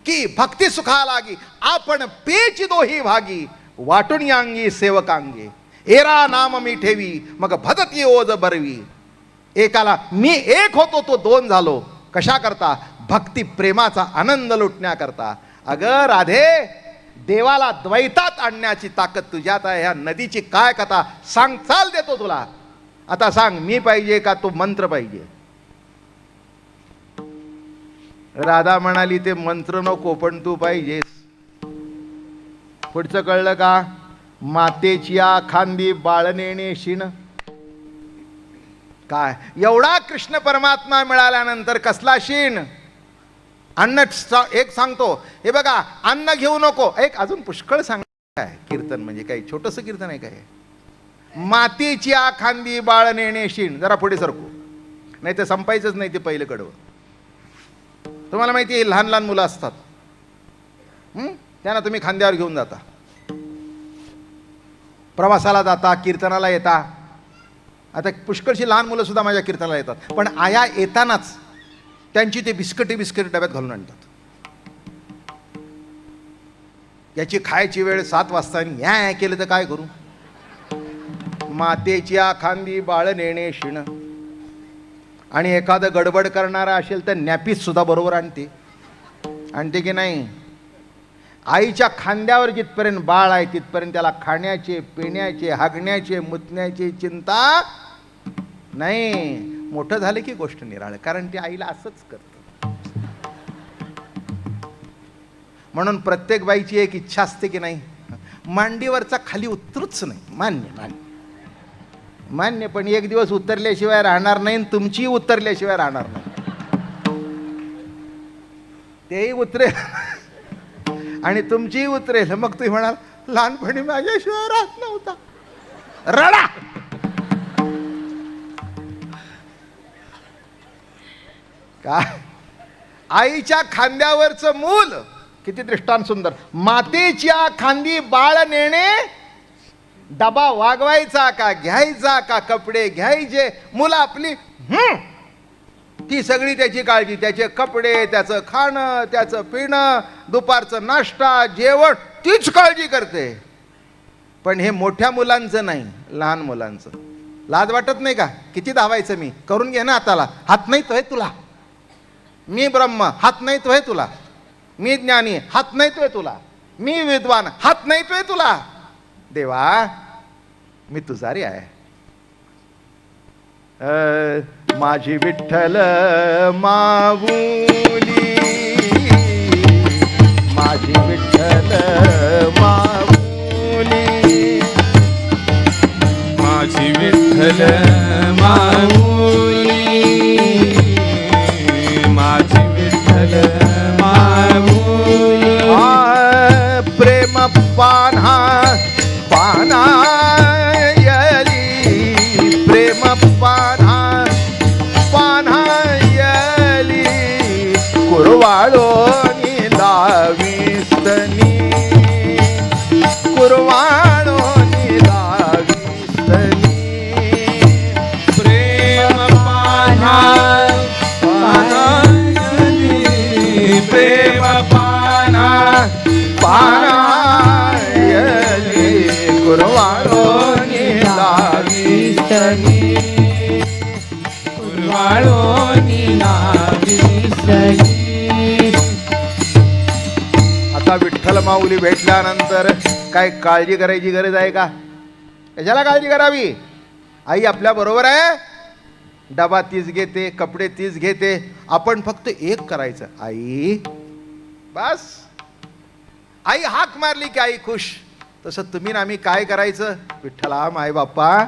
की भक्ती सुखा लागी आपण पेची दोही भागी, वाटून यांगी सेवकांगे एरा नाम मी ठेवी मग भदती ओज बरवी. एकाला मी एक होतो तो दोन झालो. कशा करता? भक्ती प्रेमाचा आनंद लुटण्याकरता. अगं राधे, देवाला द्वैतात आणण्याची ताकद तुझ्यात आहे. ह्या नदीची काय कथा सांग, चाल देतो तुला. आता सांग, मी पाहिजे का तो मंत्र पाहिजे? राधा म्हणाली, ते मंत्र नको पण तू पाहिजेस. पुढचं कळलं का? मातेची खांदी बाळनेणे शिण. काय एवढा कृष्ण परमात्मा मिळाल्यानंतर कसला शीण? अन्न एक सांगतो, हे बघा, अन्न घेऊ नको. एक अजून पुष्कळ सांग. काय कीर्तन म्हणजे काही छोटंसं कीर्तन आहे काय? मातीची खांदी बाळ नेणे शीण. जरा पुढे सरकू, नाही तर संपायचंच नाही ते पहिलं कडवं. तुम्हाला माहिती आहे, लहान लहान मुलं असतात, त्यांना तुम्ही खांद्यावर घेऊन जाता, प्रवासाला जाता, कीर्तनाला येता. आता पुष्कळशी लहान मुलं सुद्धा माझ्या कीर्तनाला येतात, पण आया येतानाच त्यांची ते बिस्किट डब्यात घालून आणतात. याची खायची वेळ 7 वाजता आणि या केलं तर काय करू? मातेची खांदी बाळ नेणे शिण. आणि एखादं गडबड करणारा असेल तर नॅपीस सुद्धा बरोबर आणते की नाही? आईच्या खांद्यावर जिथपर्यंत बाळ आहे तिथपर्यंत त्याला खाण्याचे, पिण्याचे, हागण्याचे, मुतण्याची चिंता नाही. मोठं झालं की गोष्ट निराळ, कारण ते आईला असंच करतं. म्हणून प्रत्येक बाईची एक इच्छा असते की नाही, मांडीवरचा खाली उतरूच नाही. मान्य, पण एक दिवस उतरल्याशिवाय राहणार नाही, तुमची उतरल्याशिवाय राहणार नाही. तेही उतरेल आणि तुमचीही उतरेल. मग तुम्ही म्हणाल, लहानपणी माझ्याशिवाय राहत नव्हता. रडा. काय आईच्या खांद्यावरचं मूल, किती दृष्टांत सुंदर. मातेच्या खांदी बाळ नेणे. डबा वागवायचा का घ्यायचा का, कपडे घ्यायचे, मुलं आपली ती सगळी त्याची काळजी, त्याचे कपडे, त्याचं खाणं, त्याचं पिणं, दुपारचं नाश्ता, जेवण, तीच काळजी करते. पण हे मोठ्या मुलांचं नाही, लहान मुलांचं. लाज वाटत नाही का? किती धावायचं? मी करून घे ना हाताला. हात नाही तोय तुला. मी ब्रह्म, हात नाही तोय तुला. मी ज्ञानी, हात नाही तोय तुला. मी विद्वान, हात नाही तोय तुला. देवा, मी तुझारी आहे. माझी विठ्ठल माऊली, माझी विठ्ठल माऊली, माझी विठ्ठल माऊली, माझी विठ्ठल माऊली. प्रेम पान्हा पानायली, प्रेम पान्हा पानायली, कुरवाळोनी लाविस्तनी, कुरवाळोनी लाविस्तनी. प्रेम पान्हा पानायली, प्रेम पान्हा पानायली, कुरवाळोनी लाविस्तनी, कुरवाळोनी लाविस्तनी. आता विठ्ठल माऊली भेटल्यानंतर काय काळजी करायची गरज आहे का? कशाला काळजी करावी? आई आपल्या बरोबर आहे. डबा तीच घेते, कपडे तीच घेते. आपण फक्त एक करायचं, आई बस. आई हाक मारली की आई खुश. तसं तुम्ही ना आम्ही काय करायचं? विठ्ठला माय बाप्पा,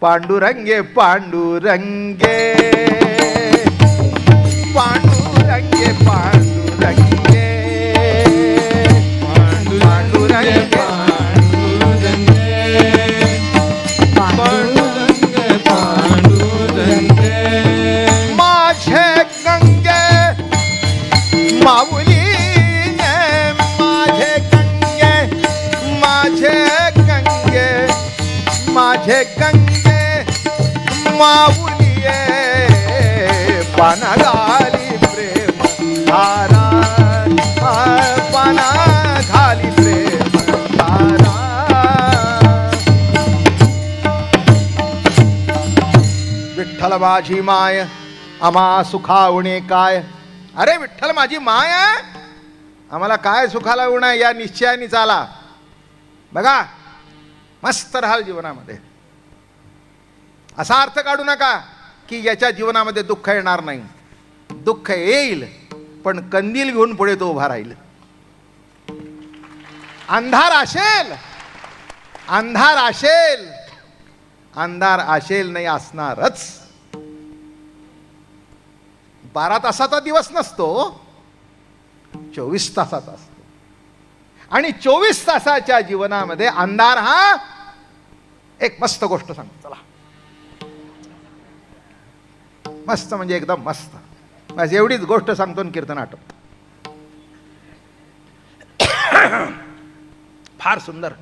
पांडुरंगे पांडुरंगे पांडुरंगे पांडुरंगे पांडुरंगे पांडुरंगे पांडुरंगे माझे गंगे माऊली माझे गंगे माझे गंगे माझे गंगे माऊली पाना घाली प्रेम धारा पाना घाली प्रेम धारा विठ्ठल माझी माय आम्हा सुखावणे काय. अरे विठ्ठल माझी माय आम्हाला काय सुखाला उणा या निश्चयाने चाला. बघा मस्त राहाल जीवनामध्ये. असा अर्थ काढू नका की याच्या जीवनामध्ये दुःख येणार नाही. दुःख येईल पण कंदील घेऊन पुढे तो उभा राहील. अंधार असेल अंधार असेल अंधार असेल नाही असणारच. 12 तासाचा दिवस नसतो 24 तासाचा असतो. आणि 24 तासाच्या जीवनामध्ये अंधार हा एक मस्त गोष्ट सांगतो. चला मस्त म्हणजे एकदम मस्त. बस एवढीच गोष्ट सांगतो आणि कीर्तन आटप. फार सुंदर.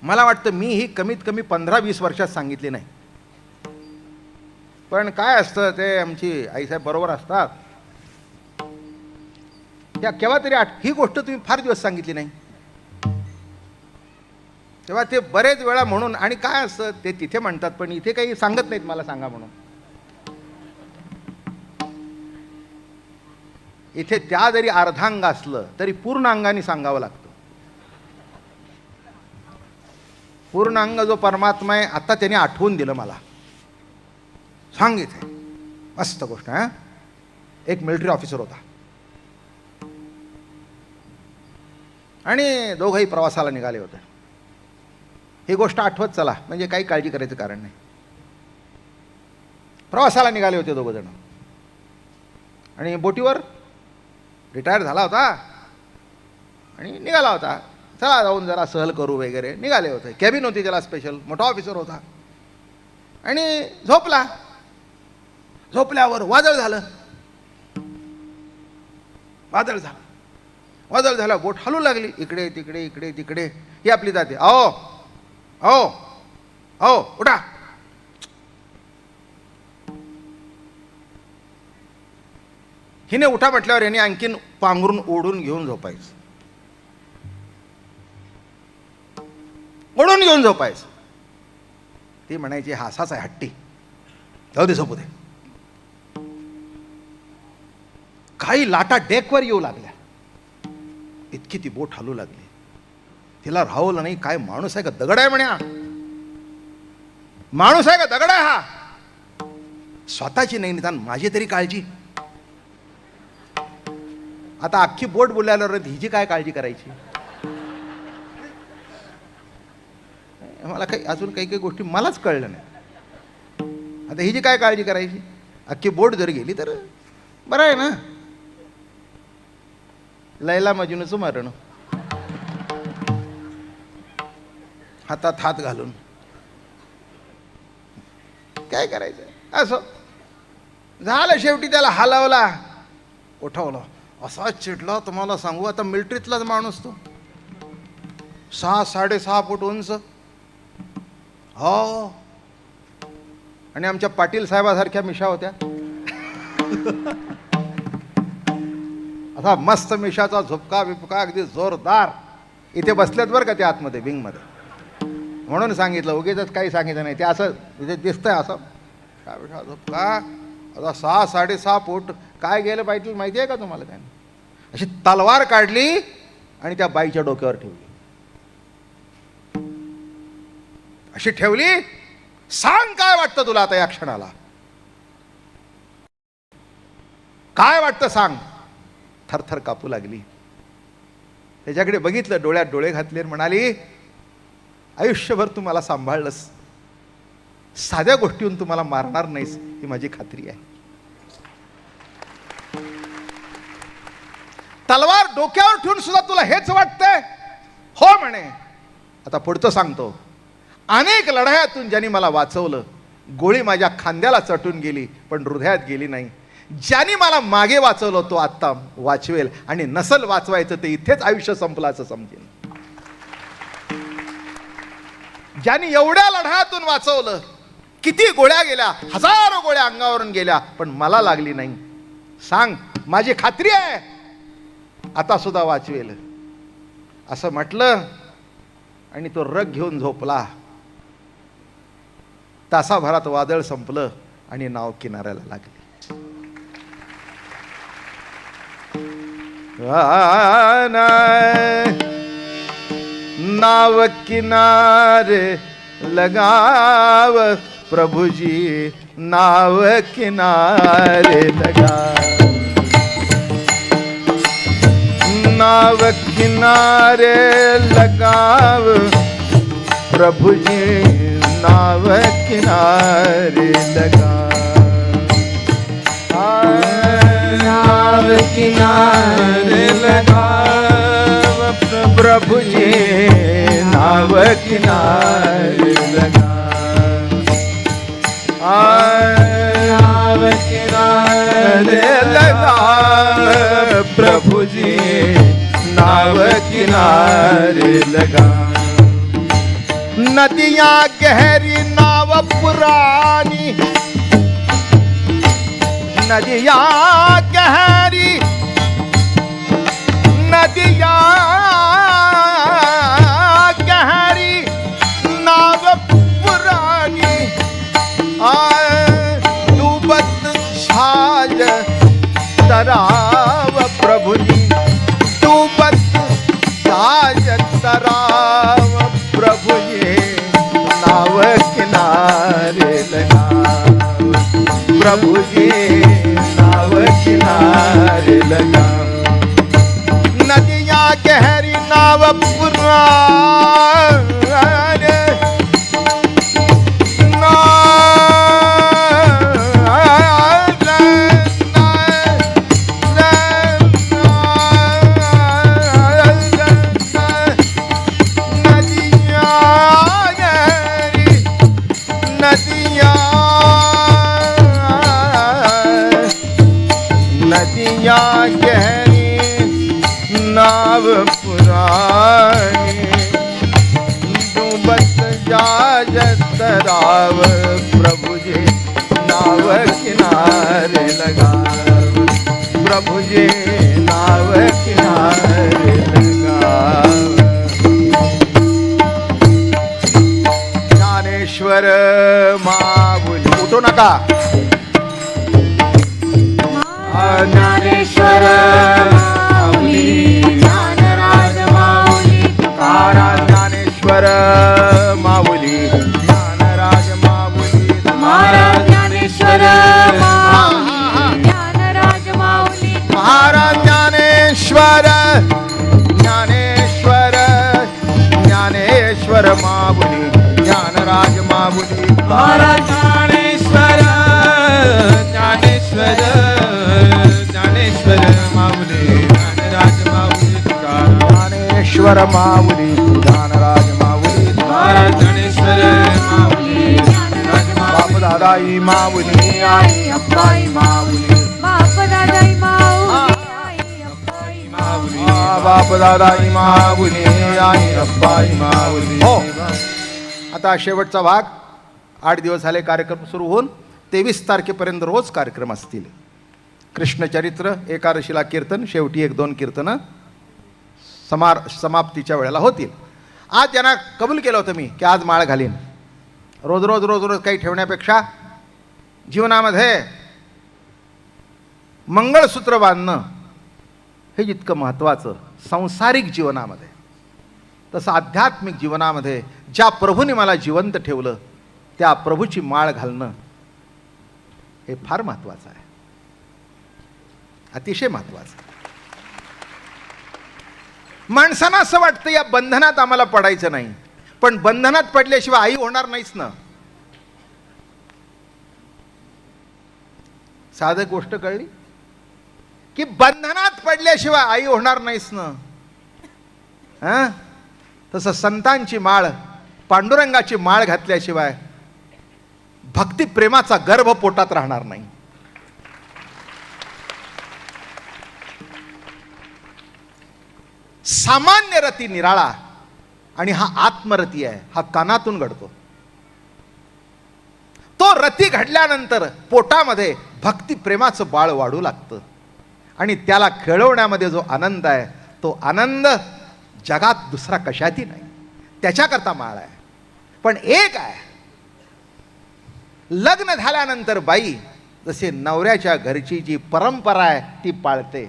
मला वाटतं मी ही कमीत कमी 15-20 वर्षात सांगितली नाही. पण काय असतं ते आमची आईसाहेब बरोबर असतात. त्या केव्हा तरी ही गोष्ट तुम्ही फार दिवस सांगितली नाही तेव्हा ते बरेच वेळा म्हणून. आणि काय असतं ते तिथे म्हणतात पण इथे काही सांगत नाहीत मला सांगा म्हणून. इथे त्या जरी अर्धांग असलं तरी पूर्ण अंगाने सांगावं लागतं. पूर्ण अंग जो परमात्मा आहे आता त्याने आठवून दिलं मला. सांगितलं मस्त गोष्ट. हा एक मिलिटरी ऑफिसर होता आणि दोघंही प्रवासाला निघाले होते. ही गोष्ट आठवत चला म्हणजे काही काळजी करायचं कारण नाही. प्रवासाला निघाले होते दोघं जण आणि बोटीवर रिटायर झाला होता आणि निघाला होता. चला जाऊन जरा सहल करू वगैरे निघाले होते. कॅबिन होती त्याला स्पेशल. मोठा ऑफिसर होता आणि झोपला. झोपल्यावर वादळ झालं. वादळ झालं. वादळ झालं बोट हलू लागली इकडे तिकडे इकडे तिकडे. ही आपली जाते. अहो अहो अहो उठा. हिने उठा म्हटल्यावर याने आणखीन पांघरून ओढून घेऊन झोपायचं. ओढून घेऊन झोपायचं. ती म्हणायची हा असाच आहे हट्टी जाऊ दे झोपू दे. काही लाटा डेकवर येऊ लागल्या. इतकी ती बोट हलू लागली. तिला राहवलं नाही. काय माणूस आहे का दगड आहे म्हणा. माणूस आहे का दगड आहे हा. स्वतःची नाही निदान माझी तरी काळजी. आता अख्खी बोट बोलायला हिची काय काळजी करायची. मला काही अजून काही काही गोष्टी मलाच कळलं नाही. आता हिची काय काळजी करायची. अख्खी बोट जर गेली तर बरं आहे ना. लैला मजनूचं मरण. हातात हात घालून काय करायचं. असं झालं. शेवटी त्याला हलवला उठवलं. असा चिडला तुम्हाला सांगू. आता मिलिटरीतलाच माणूस तो. 6-6.5 फूट उंच. हो आणि आमच्या पाटील साहेबासारख्या मिशा होत्या. असा मस्त मिशाचा झुपका बिपका अगदी जोरदार. इथे बसल्यात बरं का ते आतमध्ये विंगमध्ये. म्हणून सांगितलं उगीच काही सांगितलं नाही. ते असं इथे दिसतंय असं मिशा झुपका आता 6-6.5 फूट. काय गेलं पाहिजे माहिती आहे का तुम्हाला. त्याने अशी तलवार काढली आणि त्या बाईच्या डोक्यावर ठेवली. अशी ठेवली. सांग काय वाटतं तुला आता या क्षणाला. काय वाटतं सांग. थरथर कापू लागली. त्याच्याकडे बघितलं. डोळ्यात डोळे घातले. म्हणाली आयुष्यभर तू मला सांभाळलंस. साध्या गोष्टीहून तुम्हाला मारणार नाहीस ही माझी खात्री आहे. तलवार डोक्यावर ठेवून सुद्धा तुला हेच वाटतंय? हो म्हणे. आता पुढचं सांगतो. अनेक लढायातून ज्यांनी मला वाचवलं, गोळी माझ्या खांद्याला चटून गेली पण हृदयात गेली नाही. ज्यांनी मला मागे वाचवलं तो आत्ता वाचवेल, आणि नसल वाचवायचं ते इथेच आयुष्य संपलं असं समजेल. ज्यांनी एवढ्या लढायातून वाचवलं, किती गोळ्या गेल्या, हजारो गोळ्या अंगावरून गेल्या पण मला लागली नाही, सांग माझी खात्री आहे आता सुद्धा वाचवेल असं म्हटलं आणि तो रग घेऊन झोपला. तासाभरात वादळ संपलं आणि नाव किनाऱ्याला लागली. नाव किनारे लगाव प्रभुजी, नाव किनारे लगाव. नाव किनारे लगाव प्रभुजी, नाव किनारे लगाव. नाव किनारे लगाव प्रभुजी, नाव किनारे लगाव. नाव किनारे लगाव प्रभुजी, नाव किनारे लगाव. नदियां गहरी नाव पुरानी, नदियां गहरी, नदियां गहरी नाव पुरानी. डूबत छाज तराव प्रभुजी, डूबत छाज तराव प्रभुजी, नाव किनारे लगाव प्रभुजी, नाव किनारे लगाव. नदियां गहरी नाव पुरानी, नदियां गहरी नाव पुरानी, डूबत जाज तराव प्रभुजी, नाव किनारे लगाव प्रभुजी, नाव किनारे लगाव. ज्ञानेश्वर माऊली, उठू नका. ज्ञानेश्वर माऊली, ज्ञानराज माऊली तुकाराम. ज्ञानेश्वर माऊली, ज्ञानराज माऊली महाराज. ज्ञानेश्वर माऊली, ज्ञानराज माऊली महाराज. ज्ञानेश्वर, ज्ञानेश्वर, ज्ञानेश्वर माऊली, ज्ञानराज माऊली महाराज. ज्ञानेश्वर, ज्ञानेश्वर, ज्ञानेश्वर माऊली, ज्ञानराज माऊली तुकाराम. ज्ञानेश्वर माऊली, ज्ञानराज माऊली महाराज. ज्ञानेश्वर माऊली, ज्ञानराज बाप दादाई माऊली, आई अप्पाई माऊली, बाप दादाई माऊली, आई अप्पाई माऊली. बाप दादाई माऊली, आई अप्पाई माऊली. हो, आता शेवटचा भाग. 8 दिवस झाले कार्यक्रम सुरू होऊन. 23 तारखेपर्यंत रोज कार्यक्रम असतील. कृष्णचरित्र, एकादशीला कीर्तन, शेवटी 1-2 कीर्तनं समाप्तीच्या वेळेला होतील. आज ज्यांना कबूल केलं होतं मी की आज माळ घालीन, रोज रोज रोज रोज काही ठेवण्यापेक्षा जीवनामध्ये मंगळसूत्र बांधणं हे जितकं महत्त्वाचं सांसारिक जीवनामध्ये, तसं आध्यात्मिक जीवनामध्ये ज्या प्रभूने मला जिवंत ठेवलं त्या प्रभूची माळ घालणं हे फार महत्त्वाचं आहे, अतिशय महत्त्वाचं. माणसांना असं वाटतं या बंधनात आम्हाला पडायचं नाही, पण बंधनात पडल्याशिवाय आई होणार नाहीच ना. साधक गोष्ट कळली की बंधनात पडल्याशिवाय आई होणार नाहीस ना. तसं संतांची माळ, पांडुरंगाची माळ घातल्याशिवाय भक्ती प्रेमाचा गर्भ पोटात राहणार नाही. सामान्य रती निराळा आणि हा आत्मरती आहे, हा कानातून घडतो. तो रती घडल्यानंतर पोटामध्ये भक्ती प्रेमाचं बाळ वाढू लागतं आणि त्याला खेळवण्यामध्ये जो आनंद आहे तो आनंद जगात दुसरा कशातही नाही. त्याच्याकरता माळ आहे. पण एक आहे, लग्न झाल्यानंतर बाई जसे नवऱ्याच्या घरची जी परंपरा आहे ती पाळते,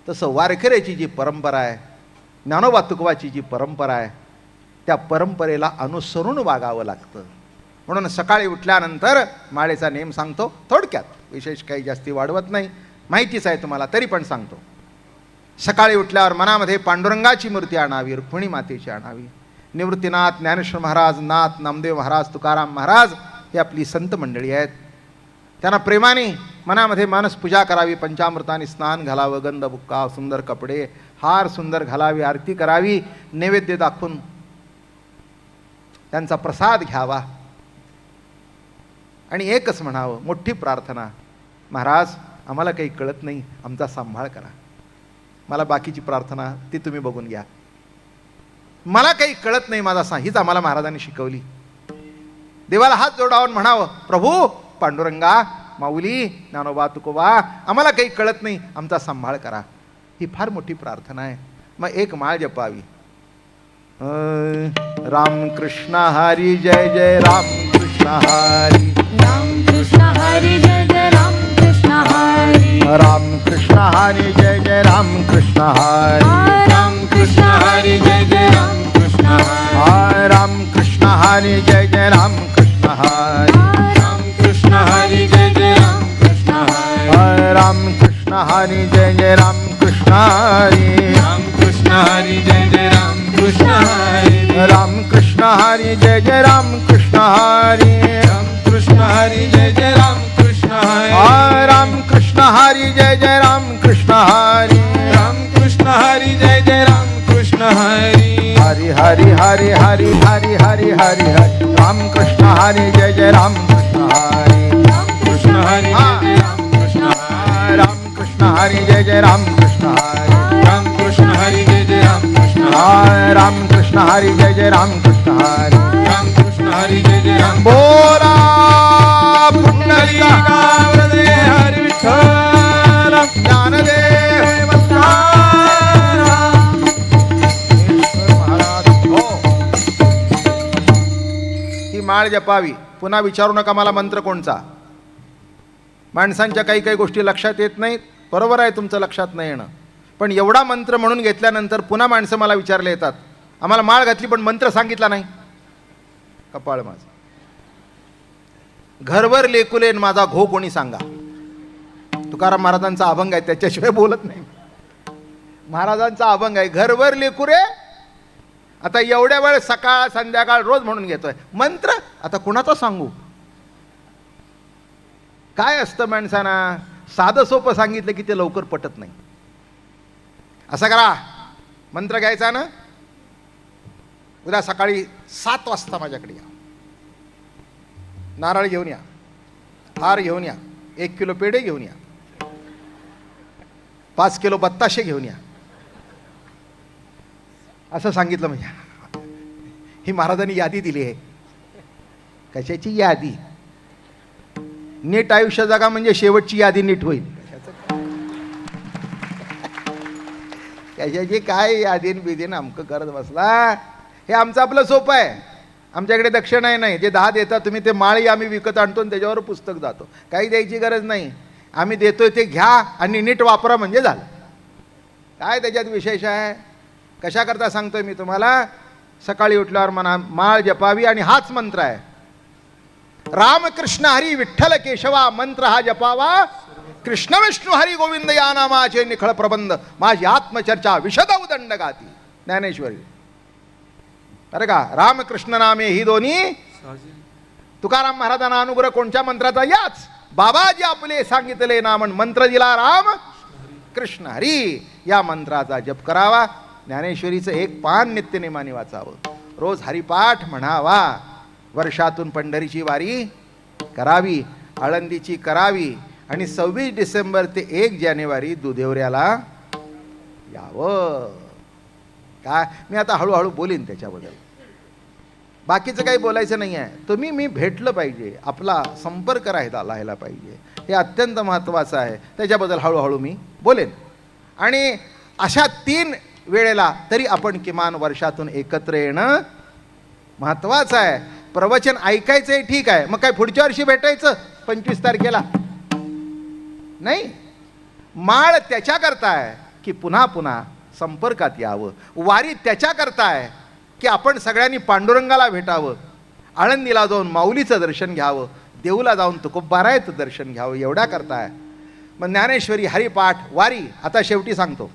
तसं वारकऱ्याची जी परंपरा आहे, ज्ञानोबा तुकोबाची जी परंपरा आहे, त्या परंपरेला अनुसरून वागावं लागतं. म्हणून सकाळी उठल्यानंतर माळेचा नेम सांगतो थोडक्यात, विशेष काही जास्ती वाढवत नाही, माहितीच आहे तुम्हाला तरी पण सांगतो. सकाळी उठल्यावर मनामध्ये पांडुरंगाची मूर्ती आणावी, रुक्मिणी मातेची आणावी. निवृत्तीनाथ, ज्ञानेश्वर महाराज, नाथ, नामदेव महाराज, तुकाराम महाराज ही आपली संत मंडळी आहेत. त्यांना प्रेमाने मनामध्ये मानस पूजा करावी, पंचामृताने स्नान घालावं, गंध बुक्का, सुंदर कपडे, हार सुंदर घालावी, आरती करावी, नैवेद्य दाखवून त्यांचा प्रसाद घ्यावा आणि एकच म्हणावं, मोठी प्रार्थना, महाराज आम्हाला काही कळत नाही, आमचा सांभाळ करा. मला बाकीची प्रार्थना ती तुम्ही बघून घ्या, मला काही कळत नाही, माझा हीच आम्हाला महाराजांनी शिकवली. देवाला हात जोडावून म्हणावं, प्रभू पांडुरंगा, माऊली, ज्ञानोबा तुकोबा, आम्हाला काही कळत नाही, आमचा सांभाळ करा. ही फार मोठी प्रार्थना आहे. मग एक माळ जपावी. राम कृष्ण हरी जय जय राम कृष्ण हरी, राम कृष्ण हरी जय जय राम कृष्ण हरी, राम कृष्ण हरी जय जय राम कृष्ण हरी, राम कृष्ण हरी जय जय राम कृष्ण हरी, राम कृष्ण हरी जय जय राम कृष्ण हरी, राम कृष्ण हरी जय जय राम कृष्ण हरी, राम कृष्ण हरी जय जय राम कृष्ण हरी, राम कृष्ण हरी जय जय राम कृष्ण हरी, राम कृष्ण हरी जय जय राम कृष्ण हरी, राम कृष्ण हरी जय जय राम कृष्ण हरी, राम कृष्ण हरी जय जय राम कृष्ण हरी, राम कृष्ण हरी जय जय राम कृष्ण हरी, हरी हरी हरी हरी हरी हरी हरी हरी, राम कृष्ण हरी जय जय राम कृष्ण हरी, राम कृष्ण हरी जय जय राम कृष्ण हरी, राम कृष्ण हरी जय जय राम कृष्ण हरी, राम कृष्ण हरी जय जय राम कृष्ण हरी, राम कृष्ण हरी जय जय राम कृष्ण हरी, राम कृष्ण हरी जय जय राम बोला पुंडलिका हृदय हरी विठ्ठल ज्ञानदेव महाराज हो. ही माळ जपावी. पुन्हा विचारू नका मला मंत्र कोणचा. माणसांच्या काही काही गोष्टी लक्षात येत नाहीत, बरोबर आहे तुमचं लक्षात नाही येणं, पण एवढा मंत्र म्हणून घेतल्यानंतर पुन्हा माणसं मला विचारले येतात, आम्हाला माळ घातली पण मंत्र सांगितला नाही. कपाळ माझं. घरवर लेकुलेन माझा घो कोणी सांगा. तुकाराम महाराजांचा अभंग आहे, त्याच्याशिवाय बोलत नाही. महाराजांचा अभंग आहे, घरवर लेकुरे. आता एवढ्या वेळ सकाळ संध्याकाळ रोज म्हणून घेतोय मंत्र, आता कुणाचा सांगू. काय असतं माणसांना, साधं सोपं सांगितलं की ते लवकर पटत नाही. असं करा, मंत्र घ्यायचा ना, उद्या सकाळी 7 वाजता माझ्याकडे या, नारळ घेऊन या, हार घेऊन या, 1 किलो पेढे घेऊन या, 5 किलो बत्ताशे घेऊन या, असं सांगितलं. म्हणजे ही महाराजांनी यादी दिली आहे. कशाची यादी? नीट आयुष्य जगा म्हणजे शेवटची यादी नीट होईल. कशाची काय यादीन बिदीन अमकं करत बसला. हे आमचं आपलं सोपं आहे. आमच्याकडे दक्षिणा नाही, जे 10 देतात तुम्ही ते माळी आम्ही विकत आणतो आणि त्याच्यावर पुस्तक जातो. काही द्यायची गरज नाही, आम्ही देतोय ते घ्या आणि नीट वापरा म्हणजे झालं. काय त्याच्यात विशेष आहे? कशाकरता सांगतोय मी तुम्हाला, सकाळी उठल्यावर म्हणा माळ जपावी आणि हाच मंत्र आहे. रामकृष्ण हरी विठ्ठल केशवा मंत्र हा जपावा. कृष्ण विष्णू हरी गोविंद या नामाचे निखळ प्रबंध, माझी आत्मचर्चा विशद उदंड गाती. ज्ञानेश्वरी. अरे का रामकृष्ण नामे ही दोन्ही. तुकाराम महाराजांना अनुग्रह कोणत्या मंत्राचा? याच बाबाजी आपले सांगितले नाम मंत्र दिला राम कृष्ण हरी. या मंत्राचा जप करावा. ज्ञानेश्वरीचं एक पान नित्यनेमाने वाचावं. रोज हरिपाठ म्हणावा. वर्षातून पंढरीची वारी करावी, आळंदीची करावी आणि 26 डिसेंबर ते 1 जानेवारी दुधेवऱ्याला यावं. काय मी आता हळूहळू बोलीन त्याच्याबद्दल. बाकीचं काही बोलायचं नाही आहे. तुम्ही मी भेटलं पाहिजे, आपला संपर्क राहायला पाहिजे. हे अत्यंत महत्त्वाचं आहे. त्याच्याबद्दल हळूहळू मी बोलेन. आणि अशा 3 वेळेला तरी आपण किमान वर्षातून एकत्र येणं महत्त्वाचं आहे. प्रवचन ऐकायचंही ठीक आहे, मग काय पुढच्या वर्षी भेटायचं 25 तारखेला नाही. माळ त्याच्याकरता आहे की पुन्हा पुन्हा संपर्कात यावं. वारी त्याच्याकरता आहे की आपण सगळ्यांनी पांडुरंगाला भेटावं, आळंदीला जाऊन माऊलीचं दर्शन घ्यावं, देऊला जाऊन तुकोबारायचं दर्शन घ्यावं, एवढ्या करता आहे. मग ज्ञानेश्वरी, हरिपाठ, वारी. आता शेवटी सांगतो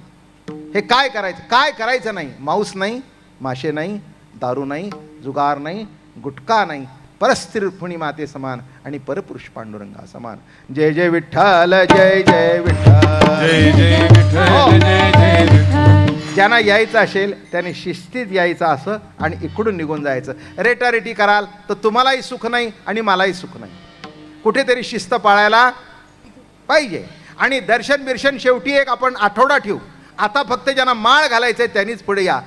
हे काय करायचं, काय करायचं नाही. मांस नाही, मासे नाही, दारू नाही, जुगार नाही, गुटखा नाही, परस्त्री रुक्मिणी माते समान आणि परपुरुष पांडुरंगा समान. जय जय विठ्ठल, जय जय विठ्ठल, जय जय विठ्ठल, जय जय विठ्ठल. ज्यांना यायचं असेल त्याने शिस्तीत यायचं असं आणि इकडून निघून जायचं. रेटारेटी कराल तर तुम्हालाही सुख नाही आणि मलाही सुख नाही. कुठेतरी शिस्त पाळायला पाहिजे. आणि दर्शन बिर्शन शेवटी एक आपण आठवडा ठेवू. आता फक्त ज्यांना माळ घालायचंय त्यांनीच पुढे या.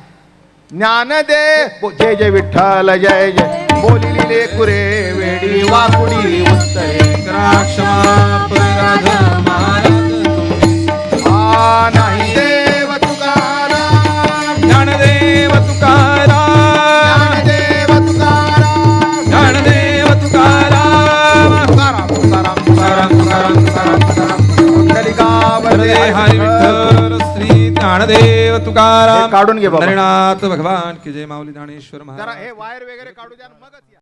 ज्ञानदेव जय जय विठ्ठल, जय जय बोलिले कुरे वेडी वाकुडी उत्तरे क्षमा परिराध महाराज तुम्ही. नाही देव तुकाराम, ज्ञानदेव तुकाराम, ज्ञानदेव तुकाराम, ज्ञानदेव तुकाराम, तुकाराम तुकाराम तुकाराम तुकाराम तुकाराम तुकाराम. हरे हरी विठ्ठल श्री ज्ञानदेव तुकाराम. हे काढून घे बाबा. हरिनाथ भगवान की जय. माऊली ज्ञानेश्वर महाराज. जरा हे वायर वगैरे काढू द्या आणि मगच या.